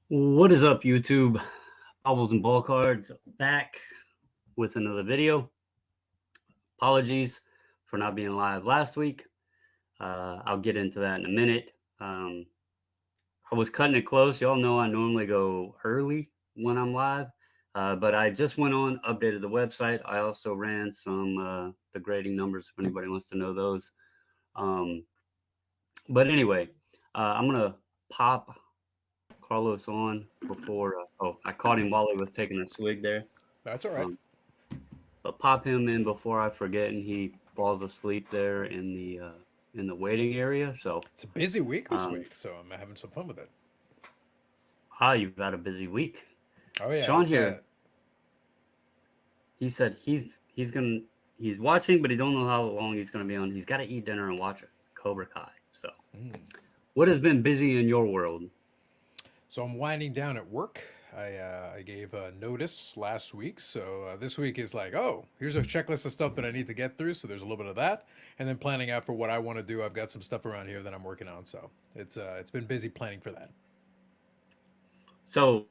What is up, YouTube? Bobbles and Ball Cards back with another video. Apologies for not being live last week. I'll get into that in a minute. I was cutting it close. Y'all know I normally go early when I'm live, but I just went on, updated the website. I also ran some the grading numbers if anybody wants to know those. Um, but anyway, I'm gonna pop Carlos on before. I caught him while he was taking a swig there. That's all right. Um, but pop him in before I forget, and he falls asleep there in the waiting area. So, It's a busy week this um, week, so I'm having some fun with it. you've had a busy week. Oh yeah, Sean it's here, he said he's watching, but he don't know how long he's gonna be on. He's got to eat dinner and watch Cobra Kai. So, what has been busy in your world? so I'm winding down at work. I gave a notice last week, so this week is like, oh, here's a checklist of stuff that I need to get through. So there's a little bit of that, and then planning out for what I want to do. I've got some stuff around here that I'm working on, so it's been busy planning for that. So,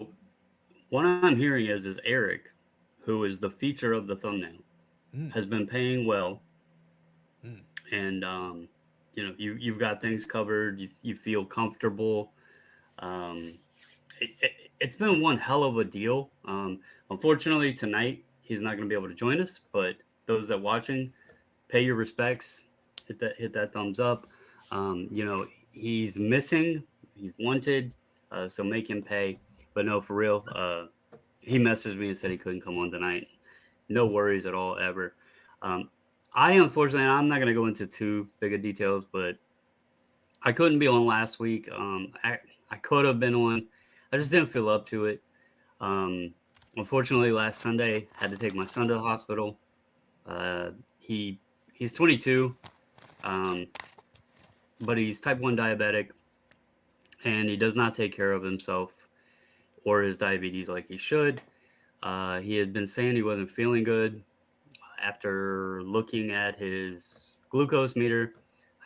what I'm hearing is Eric, who is the feature of the thumbnail, Mm, has been paying well, mm. and you've got things covered. You feel comfortable. Um, it's been one hell of a deal. Unfortunately, tonight he's not going to be able to join us, but those that watching, pay your respects. Hit that thumbs up. He's missing. He's wanted, so make him pay. But no, for real. He messaged me and said he couldn't come on tonight. No worries at all, ever. Um, I unfortunately, I'm not going to go into too big of details, but I couldn't be on last week. I could have been on. I just didn't feel up to it. Um, Unfortunately, last Sunday had to take my son to the hospital. Uh, he he's 22, um, but he's type 1 diabetic, and he does not take care of himself or his diabetes like he should. He had been saying he wasn't feeling good. After looking at his glucose meter,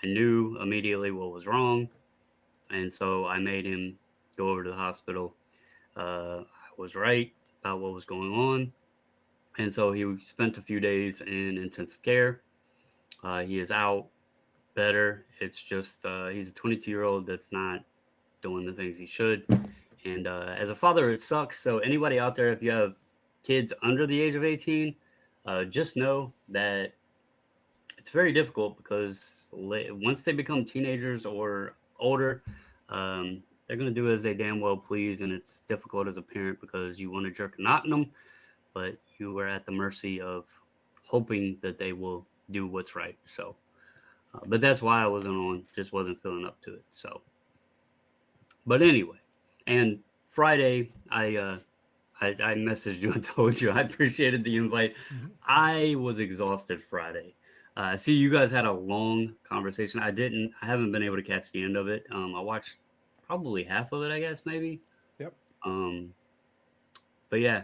I knew immediately what was wrong, and so I made him go over to the hospital. I was right about what was going on, and so he spent a few days in intensive care. He is out better. It's just he's a 22-year-old that's not doing the things he should, and as a father, it sucks. So anybody out there, if you have kids under the age of 18, just know that it's very difficult because once they become teenagers or older, they're going to do as they damn well please, and it's difficult as a parent because you want to jerk a knot in them, but you are at the mercy of hoping that they will do what's right. So, but that's why I wasn't on, just wasn't feeling up to it. So, but anyway, and Friday, I messaged you and told you I appreciated the invite. Hmm. I was exhausted Friday. I see you guys had a long conversation. I haven't been able to catch the end of it. I watched probably half of it, I guess, maybe. Yep. Um, but yeah,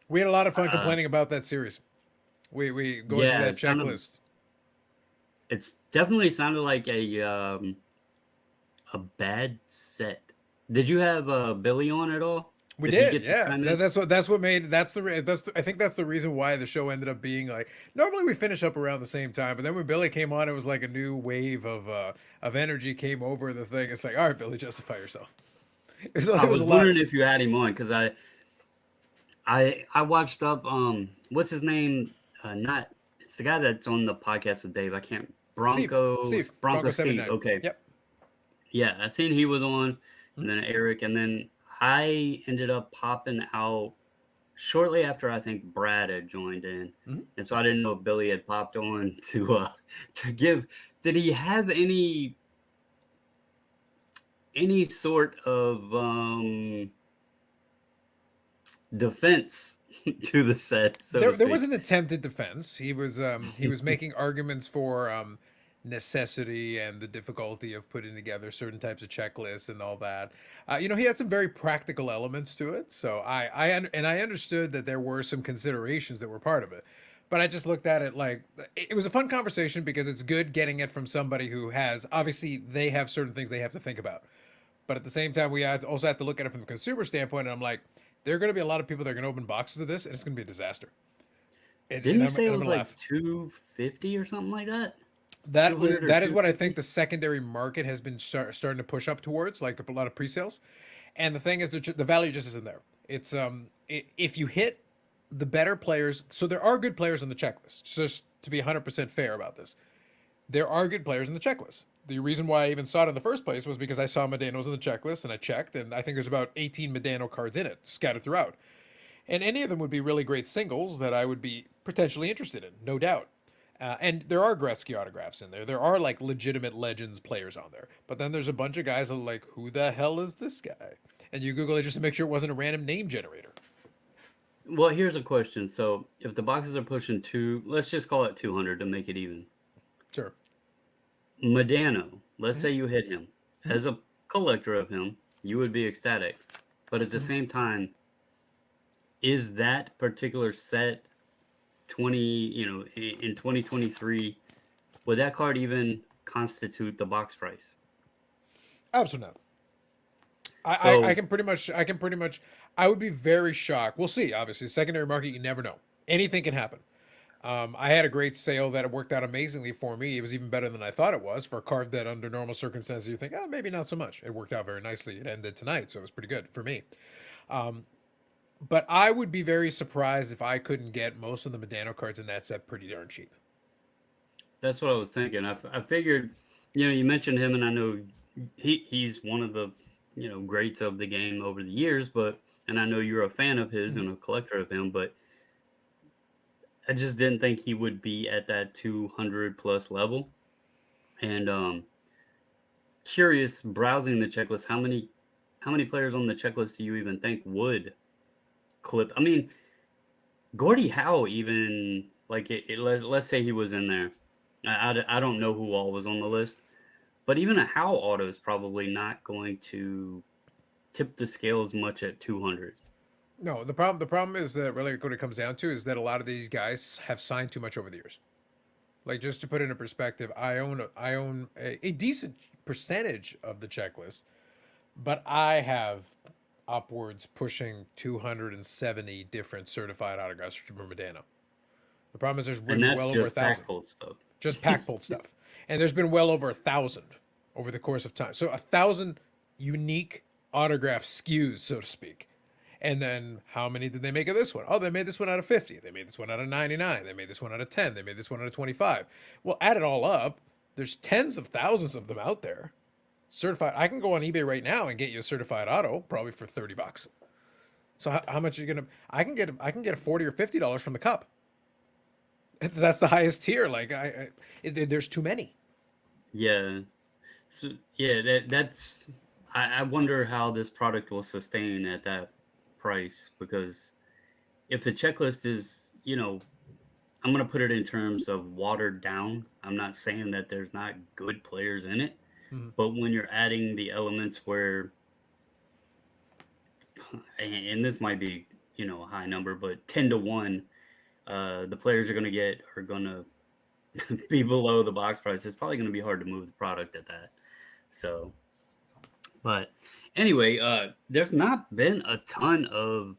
We had a lot of fun uh, complaining about that series. We going through yeah, that checklist. it's definitely sounded like a bad set. Did you have Billy on at all? We Did he did, get to yeah. chime in? That's what made I think that's the reason why the show ended up being like normally we finish up around the same time, but then when Billy came on, it was like a new wave of energy came over the thing. It's like, all right, Billy, justify yourself. I It was was a lot. wondering if you had him on because I watched up what's his name? Not It's the guy that's on the podcast with Dave. I can't Steve, Bronco Bronco Steve. 79. Okay. Yep. Yeah, I seen he was on, and Mhm. then Eric, and then I ended up popping out shortly after I think Brad had joined in. Mhm. And so I didn't know if Billy had popped on to give. Did he have any sort of defense to the set, so to There was speak? an attempted defense. He was making arguments for necessity and the difficulty of putting together certain types of checklists and all that. He had some very practical elements to it. So I understood that there were some considerations that were part of it. But I just looked at it like it was a fun conversation because it's good getting it from somebody who has obviously they have certain things they have to think about. But at the same time, also have to look at it from the consumer standpoint. And I'm like, there are going to be a lot of people that are going to open boxes of this, and it's going to be a disaster. And, Didn't and you I'm say and it I'm was going to like laugh. 250 or something like that? That 200 or that is what I think 250? the secondary market has been starting to push up towards, like a lot of pre-sales. And the thing is, the value just isn't there. It's if you hit the better players, so there are good players on the checklist. Just to be 100% fair about this, there are good players in the checklist. The reason why I even saw it in the first place was because I saw Medanos in the checklist and I checked, and I think there's about 18 Medano cards in it scattered throughout. And any of them would be really great singles that I would be potentially interested in, no doubt. And there are Gretzky autographs in there. There are like legitimate Legends players on there. But then there's a bunch of guys that are like, who the hell is this guy? And you Google it just to make sure it wasn't a random name generator. Well, here's a question. So if the boxes are pushing let's just call it 200 to make it even. Sure. Medano, let's Mm-hmm. say you hit him. Mm-hmm. As a collector of him, you would be ecstatic. But at the Mm-hmm. same time, is that particular set 20, in 2023, would that card even constitute the box price? Absolutely not. I So, can pretty much I would be very shocked. We'll see. Obviously, secondary market, you never know. Anything can happen. I had a great sale that worked out amazingly for me. It was even better than I thought it was for a card that, under normal circumstances, you think, oh, maybe not so much. It worked out very nicely. It ended tonight, so it was pretty good for me. But I would be very surprised if I couldn't get most of the Medano cards in that set pretty darn cheap. that's what I was thinking. I figured, you mentioned him, and I know he's one of the, greats of the game over the years, and I know you're a fan of his Mm-hmm. and a collector of him, but I just didn't think he would be at that 200 plus level. And curious, browsing the checklist, how many players on the checklist do you even think would clip? I mean, Gordie Howe even like let's say he was in there. I don't know who all was on the list, but even a Howe auto is probably not going to tip the scales much at 200. No, the problem is that really what it comes down to is that a lot of these guys have signed too much over the years. Like, just to put it in perspective, I own a decent percentage of the checklist, but I have upwards pushing 270 different certified autographs from Medano. The problem is there's And been that's well over a just thousand, pack pulled stuff. just pack pulled stuff, and there's been well over 1,000 over the course of time. So 1,000 unique autograph SKUs, so to speak. And then how many did they make of this one? Oh, they made this one out of 50. They made this one out of 99. They made this one out of 10. They made this one out of 25. Well, add it all up, there's tens of thousands of them out there. Certified. I can go on eBay right now and get you a certified auto, probably for $30. So how much are you gonna? I can get a $40 or $50 from the cup. That's the highest tier. Like there's too many. Yeah. So yeah, that's I wonder how this product will sustain at that price, because if the checklist is, I'm going to put it in terms of watered down. I'm not saying that there's not good players in it, Mhm. but when you're adding the elements where, and this might be, a high number, but 10 to 1, the players are going to be below the box price. It's probably going to be hard to move the product at that. So, but anyway, there's not been a ton of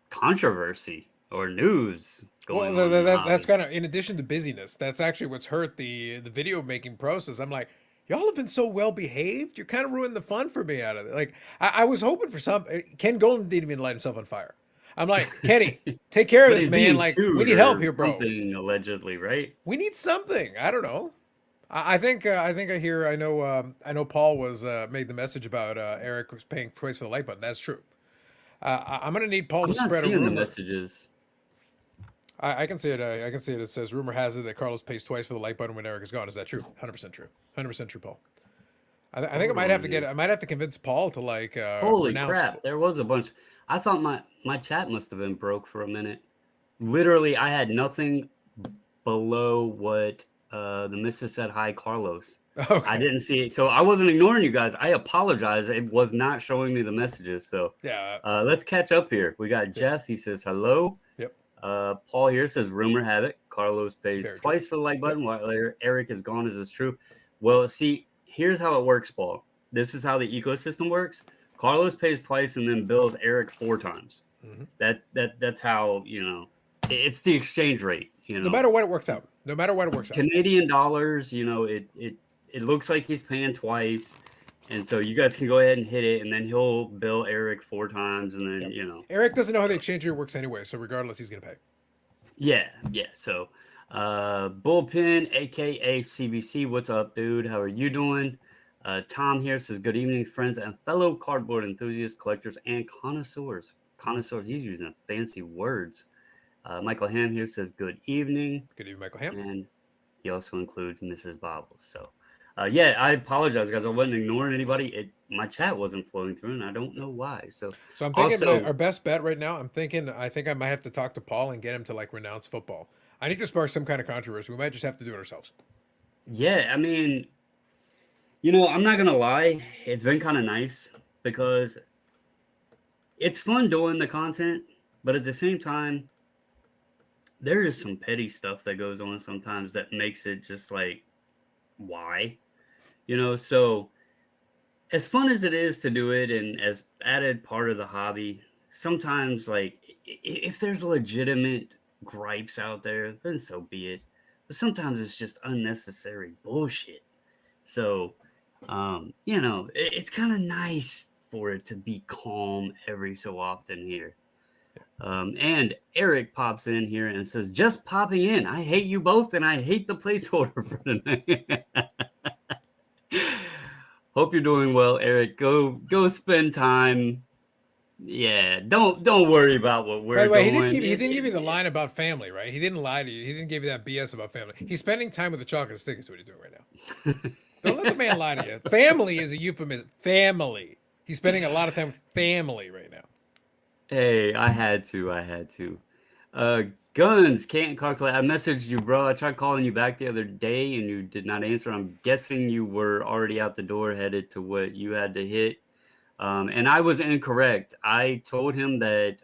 controversy or news Well, going on in the that's hobby. kind of in addition to busyness. That's actually what's hurt the video making process. I'm like, y'all have been so well behaved. You're kind of ruining the fun for me out of it. Like I was hoping for some. Ken Golden didn't even light himself on fire. I'm like, Kenny, take care of But this, he's man. being Like, we sued need help or here, bro. something allegedly, right? We need something. I don't know. I know Paul was made the message about Eric was paying twice for the light button. That's true. I'm gonna need Paul I'm to not spread a seeing the rumor. messages. I can see it. I can see it. It says rumor has it that Carlos pays twice for the like button when Eric is gone. Is that true? 100% true. 100% true, Paul. I think I Hold might have on to get. here. I might have to convince Paul to Holy renounce. crap! There was a bunch. I thought my chat must have been broke for a minute. Literally, I had nothing below what the missus said. Hi, Carlos. I Okay. didn't see it, so I wasn't ignoring you guys. I apologize. It was not showing me the messages. So Yeah. let's catch up here. We got Yep. Jeff. He says hello. Yep. Paul here says rumor have it Carlos pays Very true. twice for the like Yep. button while Eric is gone. Is this true? Well, see, here's how it works, Paul. this is how the ecosystem works. Carlos pays twice and then bills Eric 4 times. Mhm. That's how, it's the exchange rate, No matter what, it works out. No matter what, it works out. Canadian dollars, it looks like he's paying twice. And so you guys can go ahead and hit it, and then he'll bill Eric 4 times, and then, Yep. Eric doesn't know how the exchange rate works anyway, so regardless, he's going to pay. Yeah. So, Bullpen, aka CBC, what's up, dude? How are you doing? Tom here says, good evening, friends and fellow cardboard enthusiasts, collectors, and connoisseurs. Connoisseurs, he's using fancy words. Michael Ham here says, good evening. Good evening, Michael Ham. And he also includes Mrs. Bobbles. So, yeah, I apologize, guys. I wasn't ignoring anybody. My chat wasn't flowing through, and I don't know why. So I'm thinking our best bet right now. I think I might have to talk to Paul and get him to like renounce football. I need to spark some kind of controversy. We might just have to do it ourselves. Yeah, I mean, I'm not gonna lie. It's been kind of nice because it's fun doing the content, but at the same time, there is some petty stuff that goes on sometimes that makes it just like, why? So as fun as it is to do it and as added part of the hobby, sometimes like if there's legitimate gripes out there, then so be it. But sometimes it's just unnecessary bullshit. So, it's kind of nice for it to be calm every so often here. And Eric pops in here and says, just popping in. I hate you both and I hate the placeholder for tonight. Hope you're doing well, Eric. Go spend time. Yeah, don't worry about what we're doing. He didn't give you the line about family, right? He didn't lie to you. He didn't give you that BS about family. He's spending time with the chocolate stick is what he's doing right now. Don't let the man lie to you. Family is a euphemism. Family. He's spending a lot of time with family right now. Hey, I had to. Guns, can't calculate. I messaged you, bro. I tried calling you back the other day and you did not answer. I'm guessing you were already out the door headed to what you had to hit. And I was incorrect. I told him that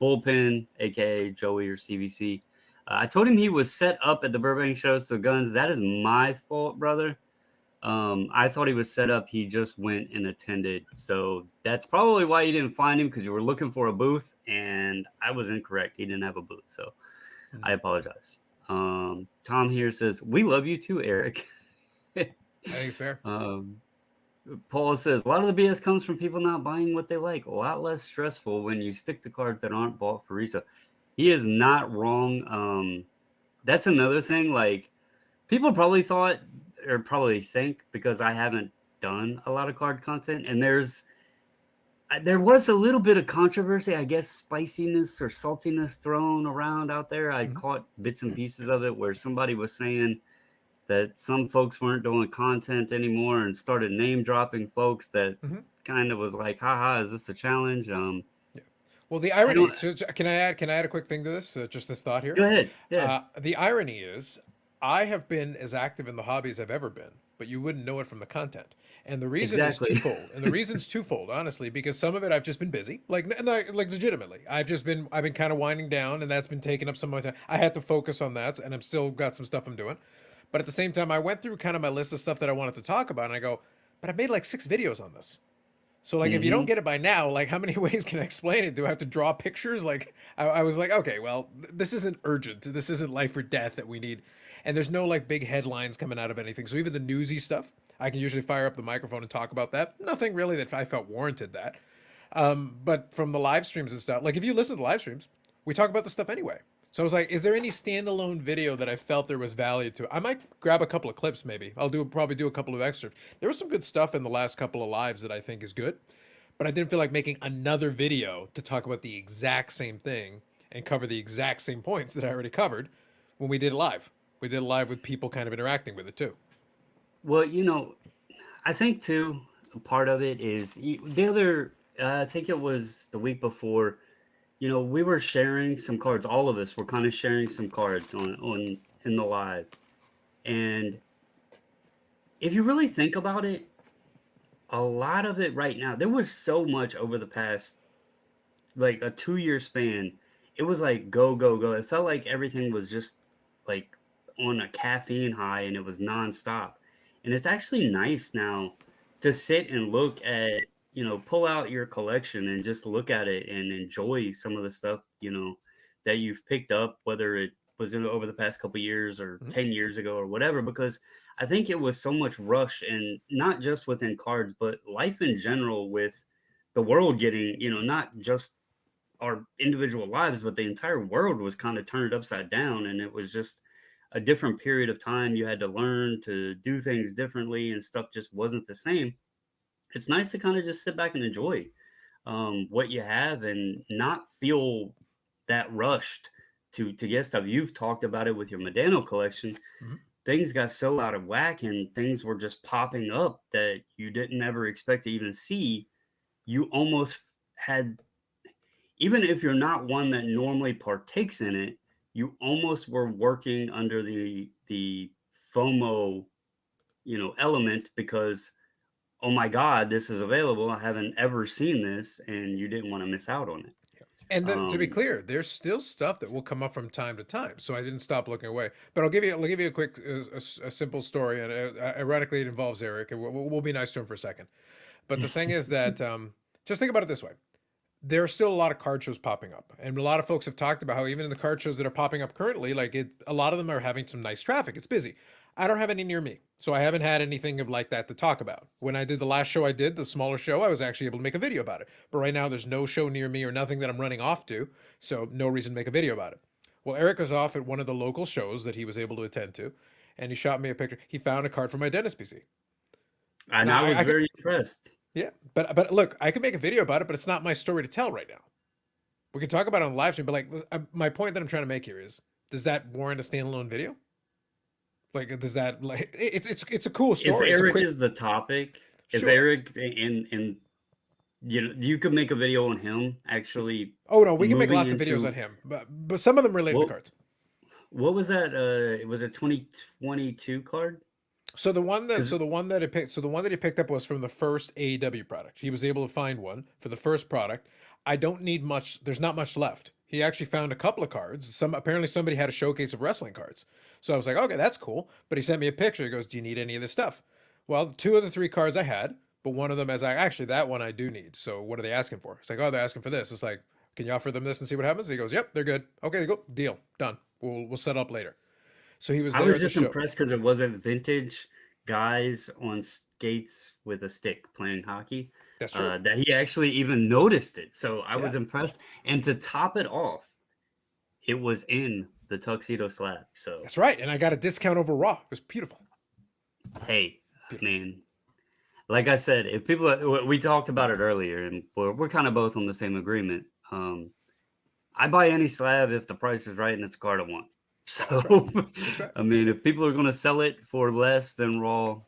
Bullpen, aka Joey or CBC, I told him he was set up at the Burbank show. So Guns, that is my fault, brother. I thought he was set up. He just went and attended. So that's probably why you didn't find him, because you were looking for a booth and I was incorrect. He didn't have a booth. So I apologize. Tom here says, we love you too, Eric. I think it's fair. Paul says, a lot of the BS comes from people not buying what they like. A lot less stressful when you stick to cards that aren't bought for resale. He is not wrong. That's another thing. Like, people probably thought or probably think, because I haven't done a lot of card content, and there was a little bit of controversy, I guess, spiciness or saltiness thrown around out there. I caught bits and pieces of it where somebody was saying that some folks weren't doing content anymore and started name dropping folks that kind of was like, haha, is this a challenge? Yeah. Well, the irony, can I add a quick thing to this? Just this thought here. Go ahead. Yeah. The irony is, I have been as active in the hobby as I've ever been, but you wouldn't know it from the content. And the reason is twofold. And the reason's twofold, honestly, because some of it I've just been busy, like legitimately. I've been kind of winding down, and that's been taking up some of my time. I had to focus on that, and I'm still got some stuff I'm doing. But at the same time, I went through kind of my list of stuff that I wanted to talk about, and I go, but I've made like 6 videos on this. So like, if you don't get it by now, like, how many ways can I explain it? Do I have to draw pictures? Like, I was like, okay, well, this isn't urgent. This isn't life or death that we need. And there's no like big headlines coming out of anything. So even the newsy stuff, I can usually fire up the microphone and talk about that. Nothing really that I felt warranted that. But from the live streams and stuff, like if you listen to the live streams, we talk about the stuff anyway. So I was like, is there any standalone video that I felt there was value to? I might grab a couple of clips, maybe. I'll probably do a couple of extras. There was some good stuff in the last couple of lives that I think is good, but I didn't feel like making another video to talk about the exact same thing and cover the exact same points that I already covered when we did it live. We did it live with people kind of interacting with it too. Well, I think too, part of it is the other, I think it was the week before, we were sharing some cards. All of us were kind of sharing some cards on in the live. And if you really think about it, a lot of it right now, there was so much over the past, like a 2-year span. It was like, go, go, go. It felt like everything was just like on a caffeine high and it was nonstop. And it's actually nice now to sit and look at, pull out your collection and just look at it and enjoy some of the stuff, that you've picked up, whether it was over the past couple years or Mhm. 10 years ago or whatever, because I think it was so much rush, and not just within cards, but life in general, with the world getting, not just our individual lives, but the entire world was kind of turned upside down. And it was just a different period of time. You had to learn to do things differently, and stuff just wasn't the same. It's nice to kind of just sit back and enjoy what you have, and not feel that rushed to get stuff. You've talked about it with your Medano collection. Mhm. Things got so out of whack, and things were just popping up that you didn't ever expect to even see. You almost had, even if you're not one that normally partakes in it, you almost were working under the FOMO, element, because oh my god, this is available. I haven't ever seen this, and you didn't want to miss out on it. And to be Um, clear, there's still stuff that will come up from time to time. So I didn't stop looking away. But I'll give you a quick, a simple story, and ironically, it involves Eric. And we'll be nice to him for a second. But the thing is that just think about it this way: there are still a lot of card shows popping up, and a lot of folks have talked about how even in the card shows that are popping up currently, a lot of them are having some nice traffic. It's busy. I don't have any near me, so I haven't had anything of like that to talk about. When I did the last show I did, the smaller show, I was actually able to make a video about it. But right now, there's no show near me or nothing that I'm running off to, so no reason to make a video about it. Well, Eric was off at one of the local shows that he was able to attend to, and he shot me a picture. He found a card for my dentist PC. and Now I was I could, very impressed. yeah, but look, I could make a video about it, but it's not my story to tell right now. We can talk about it on the live stream, but like my point that I'm trying to make here is, does that warrant a standalone video? Like, does that like it's a cool If story. It's a Eric quick is the topic, if sure. Eric and you could make a video on him actually Oh no, we can make moving lots of videos on into him, but some of them related to what cards. what was that? It was a 2022 card. Because So the one that he picked up was from the first AEW product. He was able to find one for the first product. I don't need much. There's not much left. He actually found a couple of cards. Some apparently somebody had a showcase of wrestling cards. So I was like, okay, that's cool. But he sent me a picture. He goes, "Do you need any of this stuff?" Well, two of the three cards I had, but one of them is like, actually that one I do need. So what are they asking for? It's like, oh, they're asking for this. It's like, can you offer them this and see what happens? He goes, yep, they're good. Okay, go deal done. We'll set up later. So he was I there was at the just show. impressed because it wasn't vintage guys on skates with a stick playing hockey. That's true. That he actually even noticed it. So I Yeah. was impressed. And to top it off, it was in the tuxedo slab. So That's right. And I got a discount over Raw. It was beautiful. hey, Beautiful. man, like I said, if people, we talked about it earlier, and we're kind of both on the same agreement. I buy any slab if the price is right and it's a card I want. That's right. So, That's right. I mean, if people are going to sell it for less than Raw,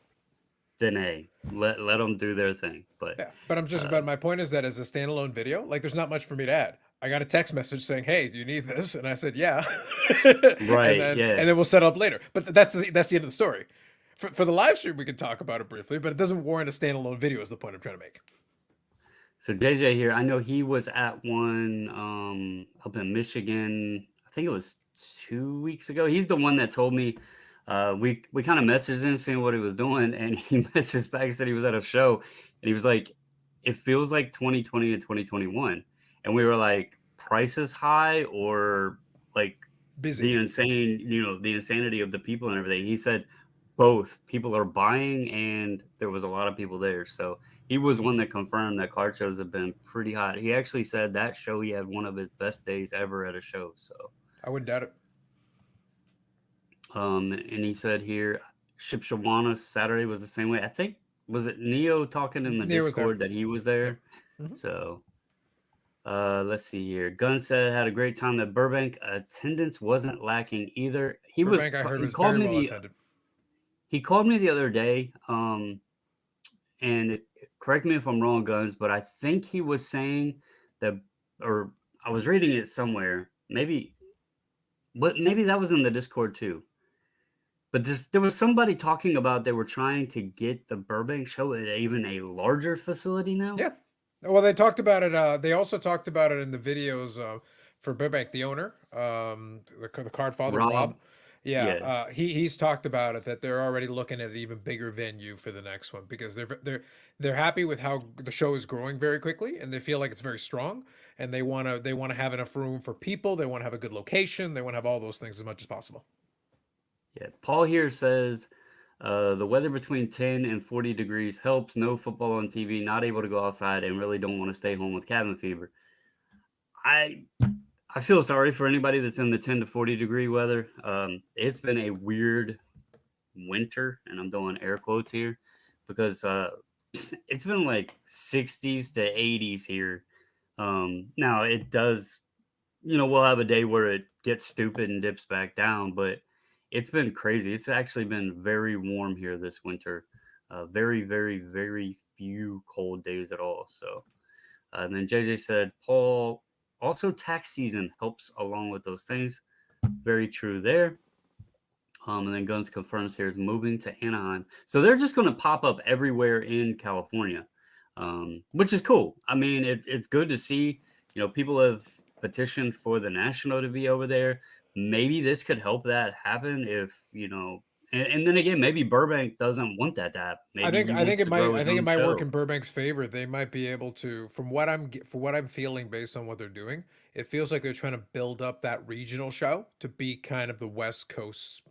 then hey, let them do their thing. But Yeah. But I'm just uh, about my point is that as a standalone video, like there's not much for me to add. I got a text message saying, "Hey, do you need this?" And I said, "Yeah." and right, then yeah. and then we'll set up later. But that's the end of the story. For the live stream, we can talk about it briefly, but it doesn't warrant a standalone video. Is the point I'm trying to make. So JJ here, I know he was at one up in Michigan. I think it was 2 weeks ago. He's the one that told me. We kind of messaged him seeing what he was doing, and he messaged back and said he was at a show, and he was like, "It feels like 2020 and 2021," and we were like, "Price is high, or like Busy. the insane, the insanity of the people and everything." He said both. People are buying, and there was a lot of people there. So he was one that confirmed that card shows have been pretty hot. He actually said that show he had one of his best days ever at a show. So, I wouldn't doubt it. and he said here, Ship Shawana Saturday was the same way. I think, was it Neo talking in the Neo was there. Discord that he was Yep. there? Mhm. So, let's see here. Gunn said had a great time at Burbank. Attendance wasn't lacking either. Burbank, I heard, He was called very me well attended. he called me the other day. And correct me if I'm wrong, Guns, but I think he was saying that, or I was reading it somewhere. Maybe that was in the Discord too. But there was somebody talking about they were trying to get the Burbank show at even a larger facility now. Yeah. Well, they talked about it. They also talked about it in the videos for Burbank, the owner, the card father, Rob. Rob, Yeah, Yeah. he's talked about it that they're already looking at an even bigger venue for the next one because they're happy with how the show is growing very quickly and they feel like it's very strong and they want to have enough room for people, they want to have a good location, they want to have all those things as much as possible. Yeah. Paul here says the weather between 10 and 40 degrees helps. No football on TV, not able to go outside, and really don't want to stay home with cabin fever. I I feel sorry for anybody that's in the 10 to 40-degree weather. It's been a weird winter, and I'm doing air quotes here because it's been like 60s to 80s here. Now it does, we'll have a day where it gets stupid and dips back down, but it's been crazy. It's actually been very warm here this winter. Very, very, very few cold days at all. So, and then JJ said, Paul, also tax season helps along with those things. Very true there. And then Guns confirms here is moving to Anaheim. So they're just going to pop up everywhere in California, which is cool. I mean, it's good to see. People have petitioned for the National to be over there. Maybe this could help that happen and then again, maybe Burbank doesn't want that to happen. I Maybe think he I think wants it to might grow I his think it own might work show. in Burbank's favor. They might be able to, from what I'm feeling based on what they're doing, it feels like they're trying to build up that regional show to be kind of the West Coast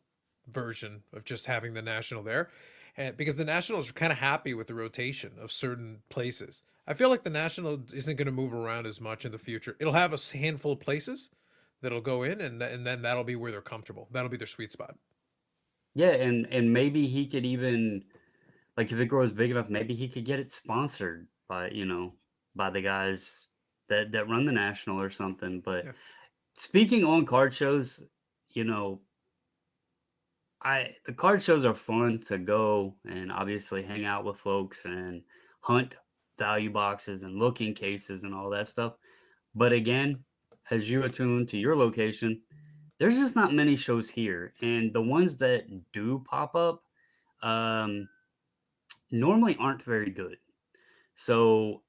version of just having the national there. And because the Nationals are kind of happy with the rotation of certain places. I feel like the National isn't going to move around as much in the future. It'll have a handful of places that'll go in and then that'll be where they're comfortable. That'll be their sweet spot. Yeah, and maybe he could even like if it grows big enough, maybe he could get it sponsored by the guys that run the National or something. But Yeah. speaking on card shows, you know, I the card shows are fun to go and obviously hang out with folks and hunt value boxes and look in cases and all that stuff. But again, as you attune to your location, there's just not many shows here, and the ones that do pop up um, normally aren't very good. So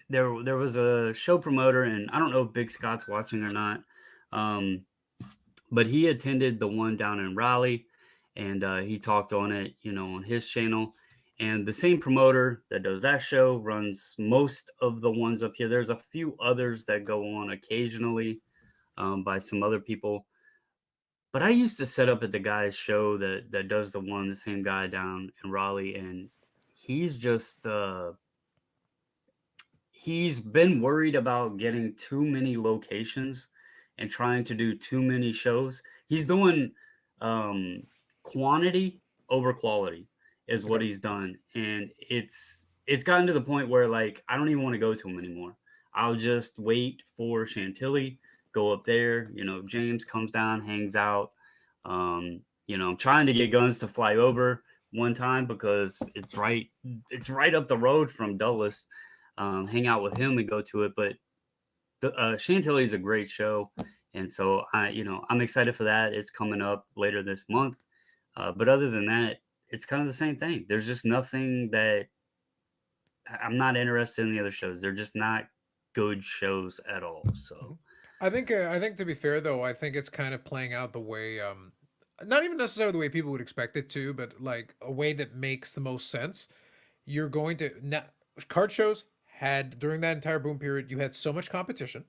there was a show promoter, and I don't know if Big Scott's watching or not. Um, but he attended the one down in Raleigh, and he talked on it, on his channel. And the same promoter that does that show runs most of the ones up here. There's a few others that go on occasionally by some other people. But I used to set up at the guy's show that does the same guy down in Raleigh, and he's just he's been worried about getting too many locations and trying to do too many shows. He's doing um, quantity over quality is what Okay. he's done, and it's gotten to the point where like I don't even want to go to him anymore. I'll just wait for Chantilly, go up there. James comes down, hangs out. I'm trying to get Guns to fly over one time because it's right up the road from Dulles, hang out with him and go to it. But Chantilly is a great show, and so I'm excited for that. It's coming up later this month. But other than that, it's kind of the same thing. There's just nothing that I'm not interested in the other shows. They're just not good shows at all. So Mhm. I think to be fair though, I think it's kind of playing out the way not even necessarily the way people would expect it to, but like a way that makes the most sense. You're going to now card shows had during that entire boom period, you had so much competition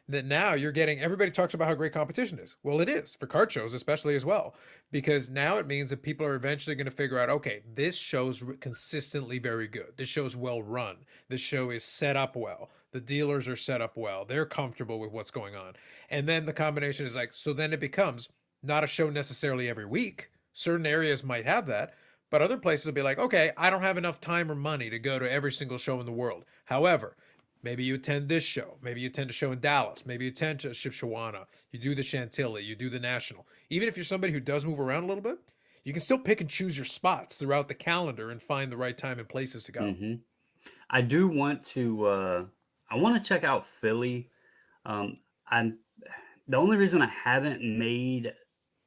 that now you're getting everybody talks about how great competition is. Well, it is for card shows, especially as well, because now it means that people are eventually going to figure out, okay, this show's consistently very good. This show's well run. This show is set up well. The dealers are set up well. They're comfortable with what's going on. And then the combination is like, so then it becomes not a show necessarily every week. Certain areas might have that, but other places will be like, okay, I don't have enough time or money to go to every single show in the world. However, maybe you attend this show. Maybe you attend a show in Dallas. Maybe you attend to Shipshawana. You do the Chantilly. You do the National. Even if you're somebody who does move around a little bit, you can still pick and choose your spots throughout the calendar and find the right time and places to go. hmm I do want to. I want to check out Philly. I'm the only reason I haven't made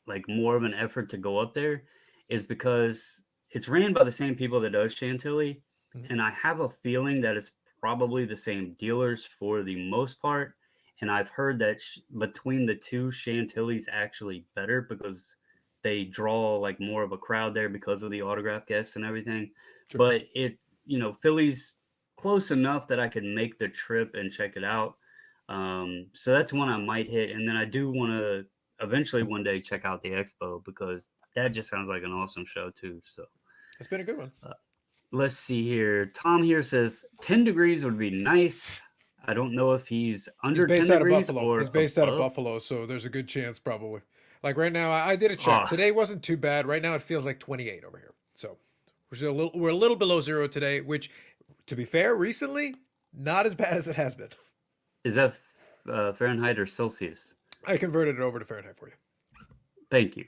like more of an effort to go up there is because it's ran by the same people that does Chantilly, Mhm. and I have a feeling that it's probably the same dealers for the most part, and I've heard that between the two, Chantilly's actually better because they draw like more of a crowd there because of the autograph guests and everything. Sure. But Philly's close enough that I could make the trip and check it out. So that's one I might hit, and then I do want to eventually one day check out the expo because that just sounds like an awesome show too. So It's been a good one. let's see here. Tom here says 10 degrees would be nice. I don't know if he's under He's based 10 out of degrees Buffalo. or He's based out of above. Buffalo, so there's a good chance probably. Like right now, I did a check. Ah, Today wasn't too bad. Right now, it feels like 28 over here. So we're a little below zero today, which, to be fair, recently not as bad as it has been. is that Fahrenheit or Celsius? I converted it over to Fahrenheit for you. Thank you.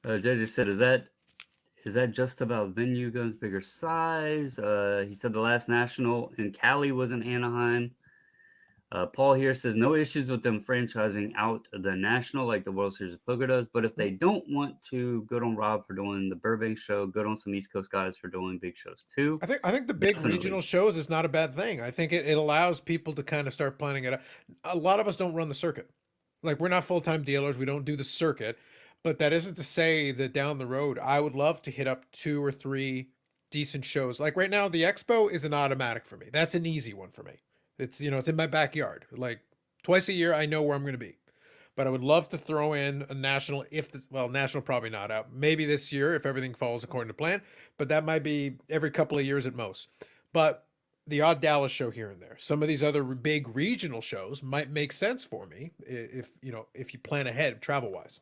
Jay just said, is that just about venue guns bigger size? He said the last national in Cali was in Anaheim. Paul here says no issues with them franchising out the national like the World Series of Poker does, but if they don't want to, good on Rob for doing the Burbank show, good on some East Coast guys for doing big shows too. I think the big Definitely. regional shows is not a bad thing. I think it allows people to kind of start planning it out. A lot of us don't run the circuit. Like we're not full-time dealers. We don't do the circuit. But that isn't to say that down the road, I would love to hit up 2 or 3 decent shows. Like right now, the Expo is an automatic for me. That's an easy one for me. It's it's in my backyard. Like twice a year, I know where I'm going to be. But I would love to throw in a national. National probably not out. Maybe this year if everything falls according to plan. But that might be every couple of years at most. But the odd Dallas show here and there. Some of these other big regional shows might make sense for me if you plan ahead travel wise.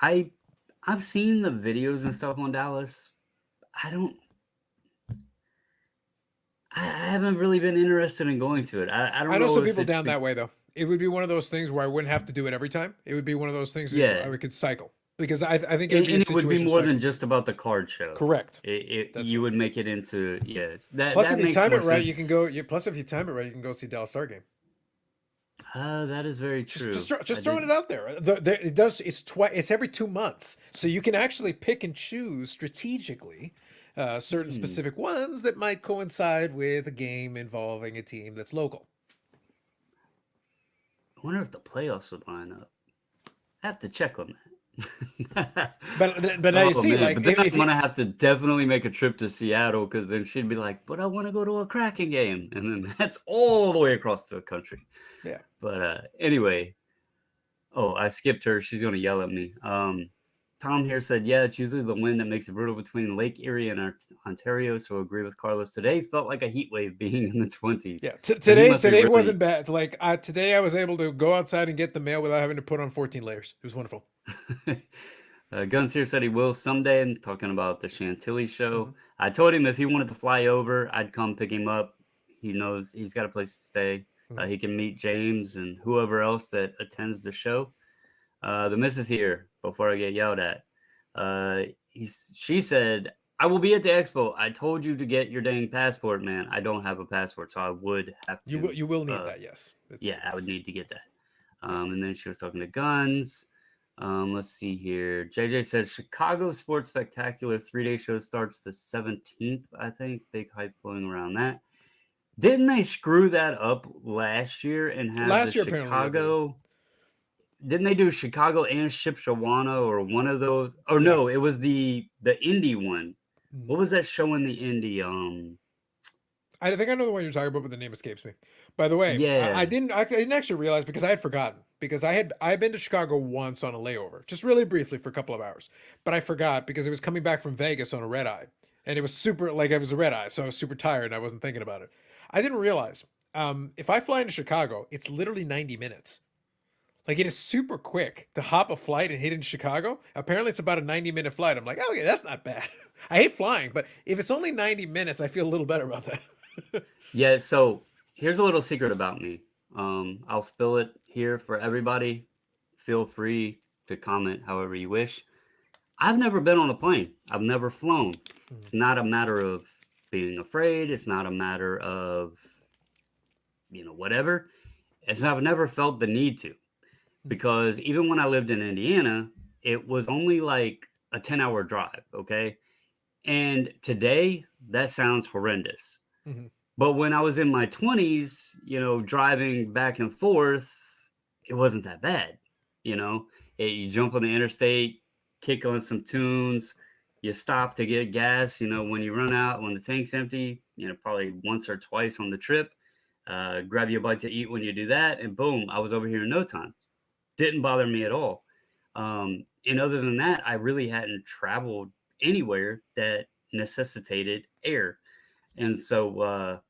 I've seen the videos and stuff on Dallas. I haven't really been interested in going to it. I don't I know know some if people it's down that way though. It would be one of those things where I wouldn't have to do it every time. It would be one of those things that yeah, we could cycle because I think it would and be a it would be situation more cycle. than just about the card show. Correct. You right. would make it into Plus, that if you makes time more it right, sense. you can go. Plus, if you time it right, you can go see Dallas Star Game. That is very true. Just throwing it out there. It does. It's every 2 months, so you can actually pick and choose strategically certain specific ones that might coincide with a game involving a team that's local. I wonder if the playoffs would line up. I have to check on that. But now you see, man. like, But then if I'm gonna have to definitely make a trip to Seattle because then she'd be like, "But I want to go to a Kraken game," and then that's all the way across the country. yeah. But anyway, oh, I skipped her. She's gonna yell at me. Tom here said, "Yeah, it's usually the wind that makes it brutal between Lake Erie and Ontario." So I agree with Carlos. Today felt like a heat wave being in the 20s. Yeah, So he today must be really- wasn't bad. Like today, I was able to go outside and get the mail without having to put on 14 layers. It was wonderful. Guns here said he will someday, and talking about the Chantilly show. I told him if he wanted to fly over, I'd come pick him up. He knows he's got a place to stay. He can meet James and whoever else that attends the show. The missus here, before I get yelled at, she said, "I will be at the expo. I told you to get your dang passport, man. I don't have a passport, so I would have to." You will need that, yes. I would need to get that. And then she was talking to Guns. Let's see here. JJ says Chicago Sports Spectacular 3-day show starts the 17th, I think. Big hype flowing around that. Didn't they screw that up last year and have Last the year, apparently, Chicago? Didn't they do Chicago and Shipshawana or one of those? Oh no, it was the Indy one. What was that show in the Indy? I think I know the one you're talking about, but the name escapes me. By the way, Yeah. I didn't actually realize because I had forgotten because I've been to Chicago once on a layover, just really briefly for a couple of hours, but I forgot because it was coming back from Vegas on a red eye, and it was super like it was a red eye, so I was super tired and I wasn't thinking about it. I didn't realize if I fly into Chicago, it's literally 90 minutes. Like it is super quick to hop a flight and hit in Chicago. Apparently, it's about a 90-minute flight. I'm like, okay, that's not bad. I hate flying, but if it's only 90 minutes, I feel a little better about that. Yeah, so here's a little secret about me. I'll spill it here for everybody. Feel free to comment however you wish. I've never been on a plane. I've never flown. It's not a matter of being afraid. It's not a matter of, whatever. I've never felt the need to. Because even when I lived in Indiana, it was only like a 10-hour drive, okay? And today, that sounds horrendous. But when I was in my 20s, driving back and forth, it wasn't that bad. You know, you jump on the interstate, kick on some tunes, you stop to get gas. When you run out, when the tank's empty, probably once or twice on the trip, grab you a bite to eat when you do that, and boom, I was over here in no time. Didn't bother me at all. And other than that, I really hadn't traveled anywhere that necessitated air. And so,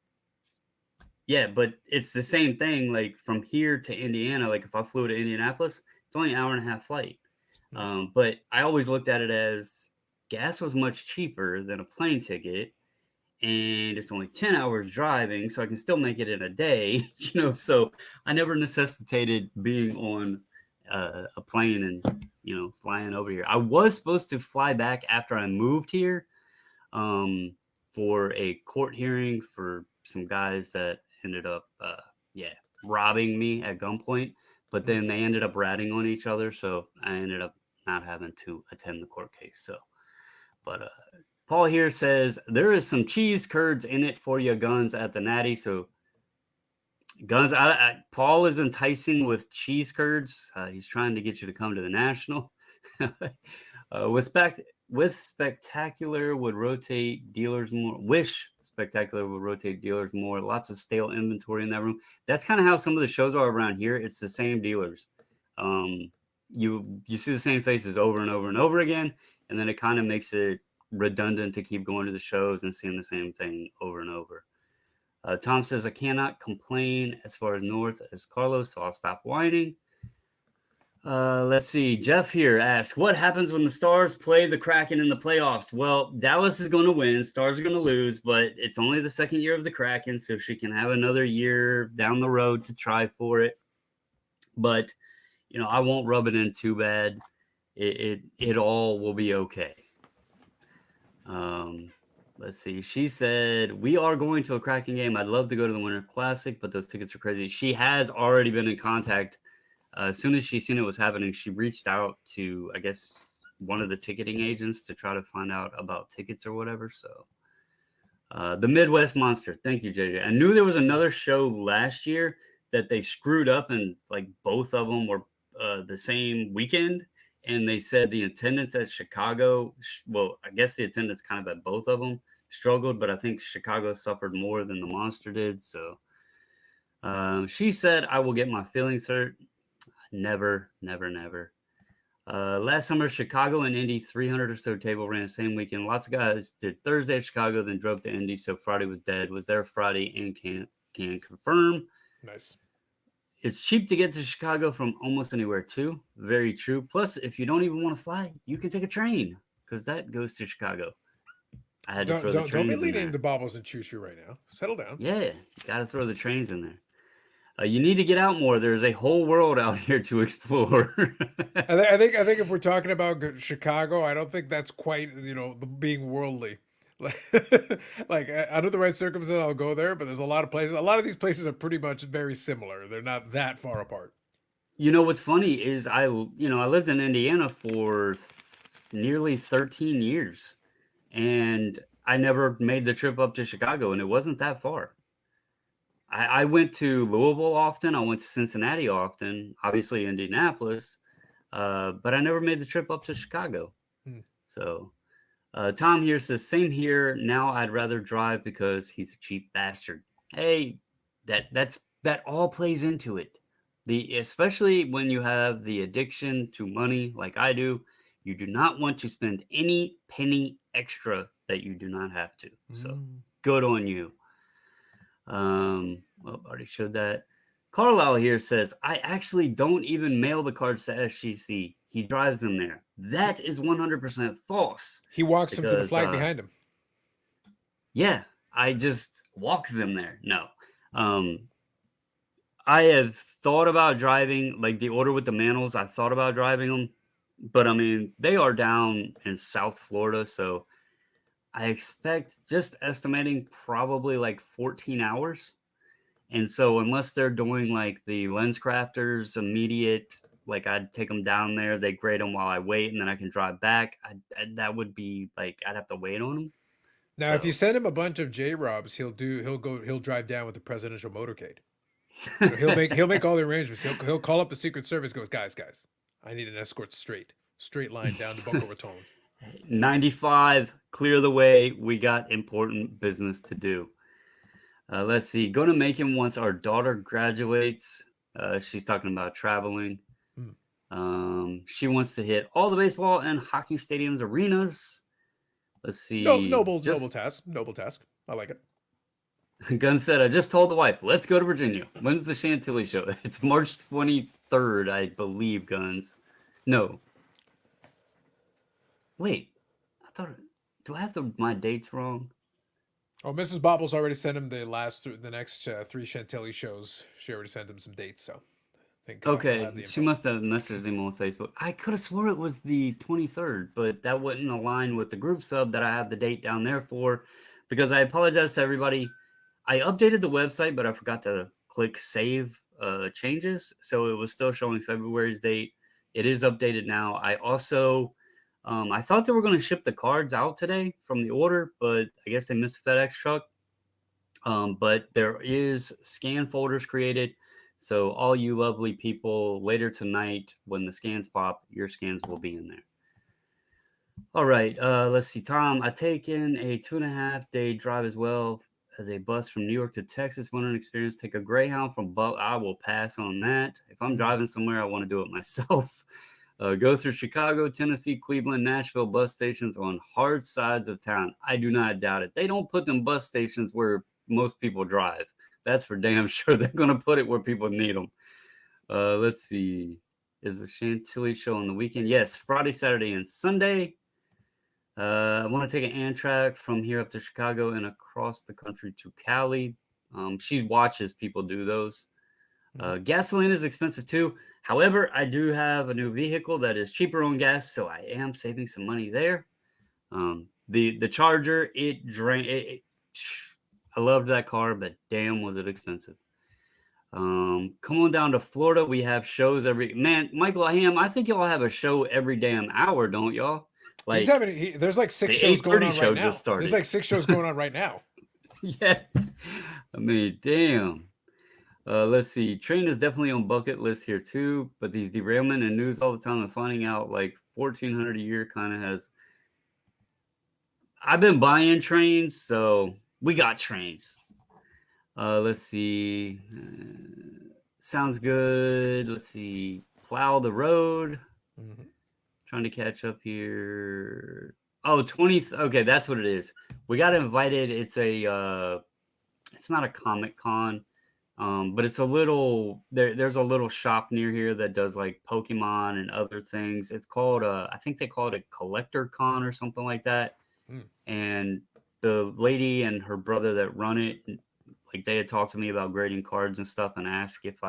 yeah, but it's the same thing. Like from here to Indiana, like if I flew to Indianapolis, it's only an hour and a half flight. Mm. But I always looked at it as gas was much cheaper than a plane ticket, and it's only 10 hours driving, so I can still make it in a day. So I never necessitated being on a plane and flying over here. I was supposed to fly back after I moved here, for a court hearing for some guys that ended up yeah, robbing me at gunpoint, but Mm. then they ended up ratting on each other, so I ended up not having to attend the court case. So but Paul here says there is some cheese curds in it for your guns at the Natty. So guns, Paul is enticing with cheese curds. He's trying to get you to come to the National. With spectacular would rotate dealers more. Wish spectacular would rotate dealers more. Lots of stale inventory in that room. That's kind of how some of the shows are around here. It's the same dealers. You see the same faces over and over and over again, and then it kind of makes it redundant to keep going to the shows and seeing the same thing over and over. Tom says, I cannot complain as far as north as Carlos, so I'll stop whining. Let's see. Jeff here asks, what happens when the Stars play the Kraken in the playoffs? Well, Dallas is going to win. Stars are going to lose, but it's only the second year of the Kraken, so she can have another year down the road to try for it. But, I won't rub it in too bad. It all will be okay. Let's see. She said, we are going to a Kraken game. I'd love to go to the Winter Classic, but those tickets are crazy. She has already been in contact. As soon as she seen it was happening, she reached out to, I guess, one of the ticketing agents to try to find out about tickets or whatever. So the Midwest Monster. Thank you, JJ. I knew there was another show last year that they screwed up, and like both of them were the same weekend. And they said the attendance at Chicago, well, I guess the attendance kind of at both of them struggled, but I think Chicago suffered more than the Monster did. So she said, I will get my feelings hurt. Never, never, never. Last summer, Chicago and Indy 300 or so table ran the same weekend. Lots of guys did Thursday at Chicago, then drove to Indy, so Friday was dead. Was there Friday and can confirm. Nice. It's cheap to get to Chicago from almost anywhere, too. Very true. Plus, if you don't even want to fly, you can take a train because that goes to Chicago. I had to throw the Don't be trains in leading there. into bobbles and choo choo right now. Settle down. Yeah, got to throw the trains in there. You need to get out more. There's a whole world out here to explore. I think if we're talking about Chicago, I don't think that's quite being worldly. Like under the right circumstances, I'll go there. But there's a lot of places. A lot of these places are pretty much very similar. They're not that far apart. What's funny is I lived in Indiana for nearly 13 years, and I never made the trip up to Chicago, and it wasn't that far. I went to Louisville often. I went to Cincinnati often, obviously Indianapolis, but I never made the trip up to Chicago. Hmm. So Tom here says, same here. Now I'd rather drive because he's a cheap bastard. Hey, that all plays into it. Especially when you have the addiction to money like I do, you do not want to spend any penny extra that you do not have to. So good on you. Well, already showed that. Carlisle here says, I actually don't even mail the cards to SGC. He drives them there. That is 100% false. He walks them to the flag behind him. Yeah, I just walk them there. No. I have thought about driving, like the Order with the Mantles. I thought about driving them, but I mean, they are down in South Florida, so I expect, just estimating, probably like 14 hours. And so unless they're doing like the LensCrafters immediate, like I'd take them down there, they grade them while I wait, and then I can drive back. That would be like, I'd have to wait on them. Now, if you So send him a bunch of J Robs, he'll drive down with the presidential motorcade. So he'll make all the arrangements. He'll call up the Secret Service. Goes, guys, I need an escort straight line down to Boca Raton. 95, clear the way. We got important business to do. Let's see. Going to Macon once our daughter graduates. She's talking about traveling. Hmm. She wants to hit all the baseball and hockey stadiums, arenas. Let's No, see. noble Just task. I like it. Gunn said, I just told the wife, let's go to Virginia. When's the Chantilly show? It's March 23rd, I believe, Guns. No. Wait. I thought, do I have my dates wrong? Oh, Mrs. Bobbles already sent him the next 3 Chantilly shows. She already sent him some dates, so I think he'll Okay, have the she info. must have messaged him on Facebook. I could have swore it was the 23rd, but that wouldn't align with the group sub that I have the date down there for, because I apologize to everybody. I updated the website, but I forgot to click save changes, so it was still showing February's date. It is updated now. I also, I thought they were going to ship the cards out today from the order, but I guess they missed the FedEx truck. But there is scan folders created. So all you lovely people, later tonight when the scans pop, your scans will be in there. All right, let's see, Tom. I taken a 2.5-day drive as well as a bus from New York to Texas. Wondering experience. Take a Greyhound from I will pass on that. If I'm driving somewhere, I want to do it myself. Go through Chicago, Tennessee, Cleveland, Nashville bus stations on hard sides of town. I do not doubt it. They don't put them bus stations where most people drive. That's for damn sure. They're going to put it where people need them. Let's see. Is the Chantilly show on the weekend? Yes, Friday, Saturday, and Sunday. I want to take an Amtrak from here up to Chicago and across the country to Cali. She watches people do those. Gasoline is expensive too. However, I do have a new vehicle that is cheaper on gas, so I am saving some money there. The Charger, it drain. I loved that car, but damn, was it expensive. Come on down to Florida. We have shows every Michael Ham. I think y'all have a show every damn hour, don't y'all? Like There's like 6 the shows going 8:30 on show right now. just started. There's like 6 shows going on right now. Yeah, I mean, damn. Let's see. Train is definitely on bucket list here too, but these derailment and news all the time and finding out like 1,400 a year kind of has. I've been buying trains, so we got trains. Let's see. Sounds good. Let's see. Plow the road. Trying to catch up here. Oh, 20th. Okay, that's what it is. We got invited. It's not a Comic Con, but it's a little. There's a little shop near here that does like Pokemon and other things. It's called. I think they call it a Collector Con or something like that. And the lady and her brother that run it, like they had talked to me about grading cards and stuff, and asked if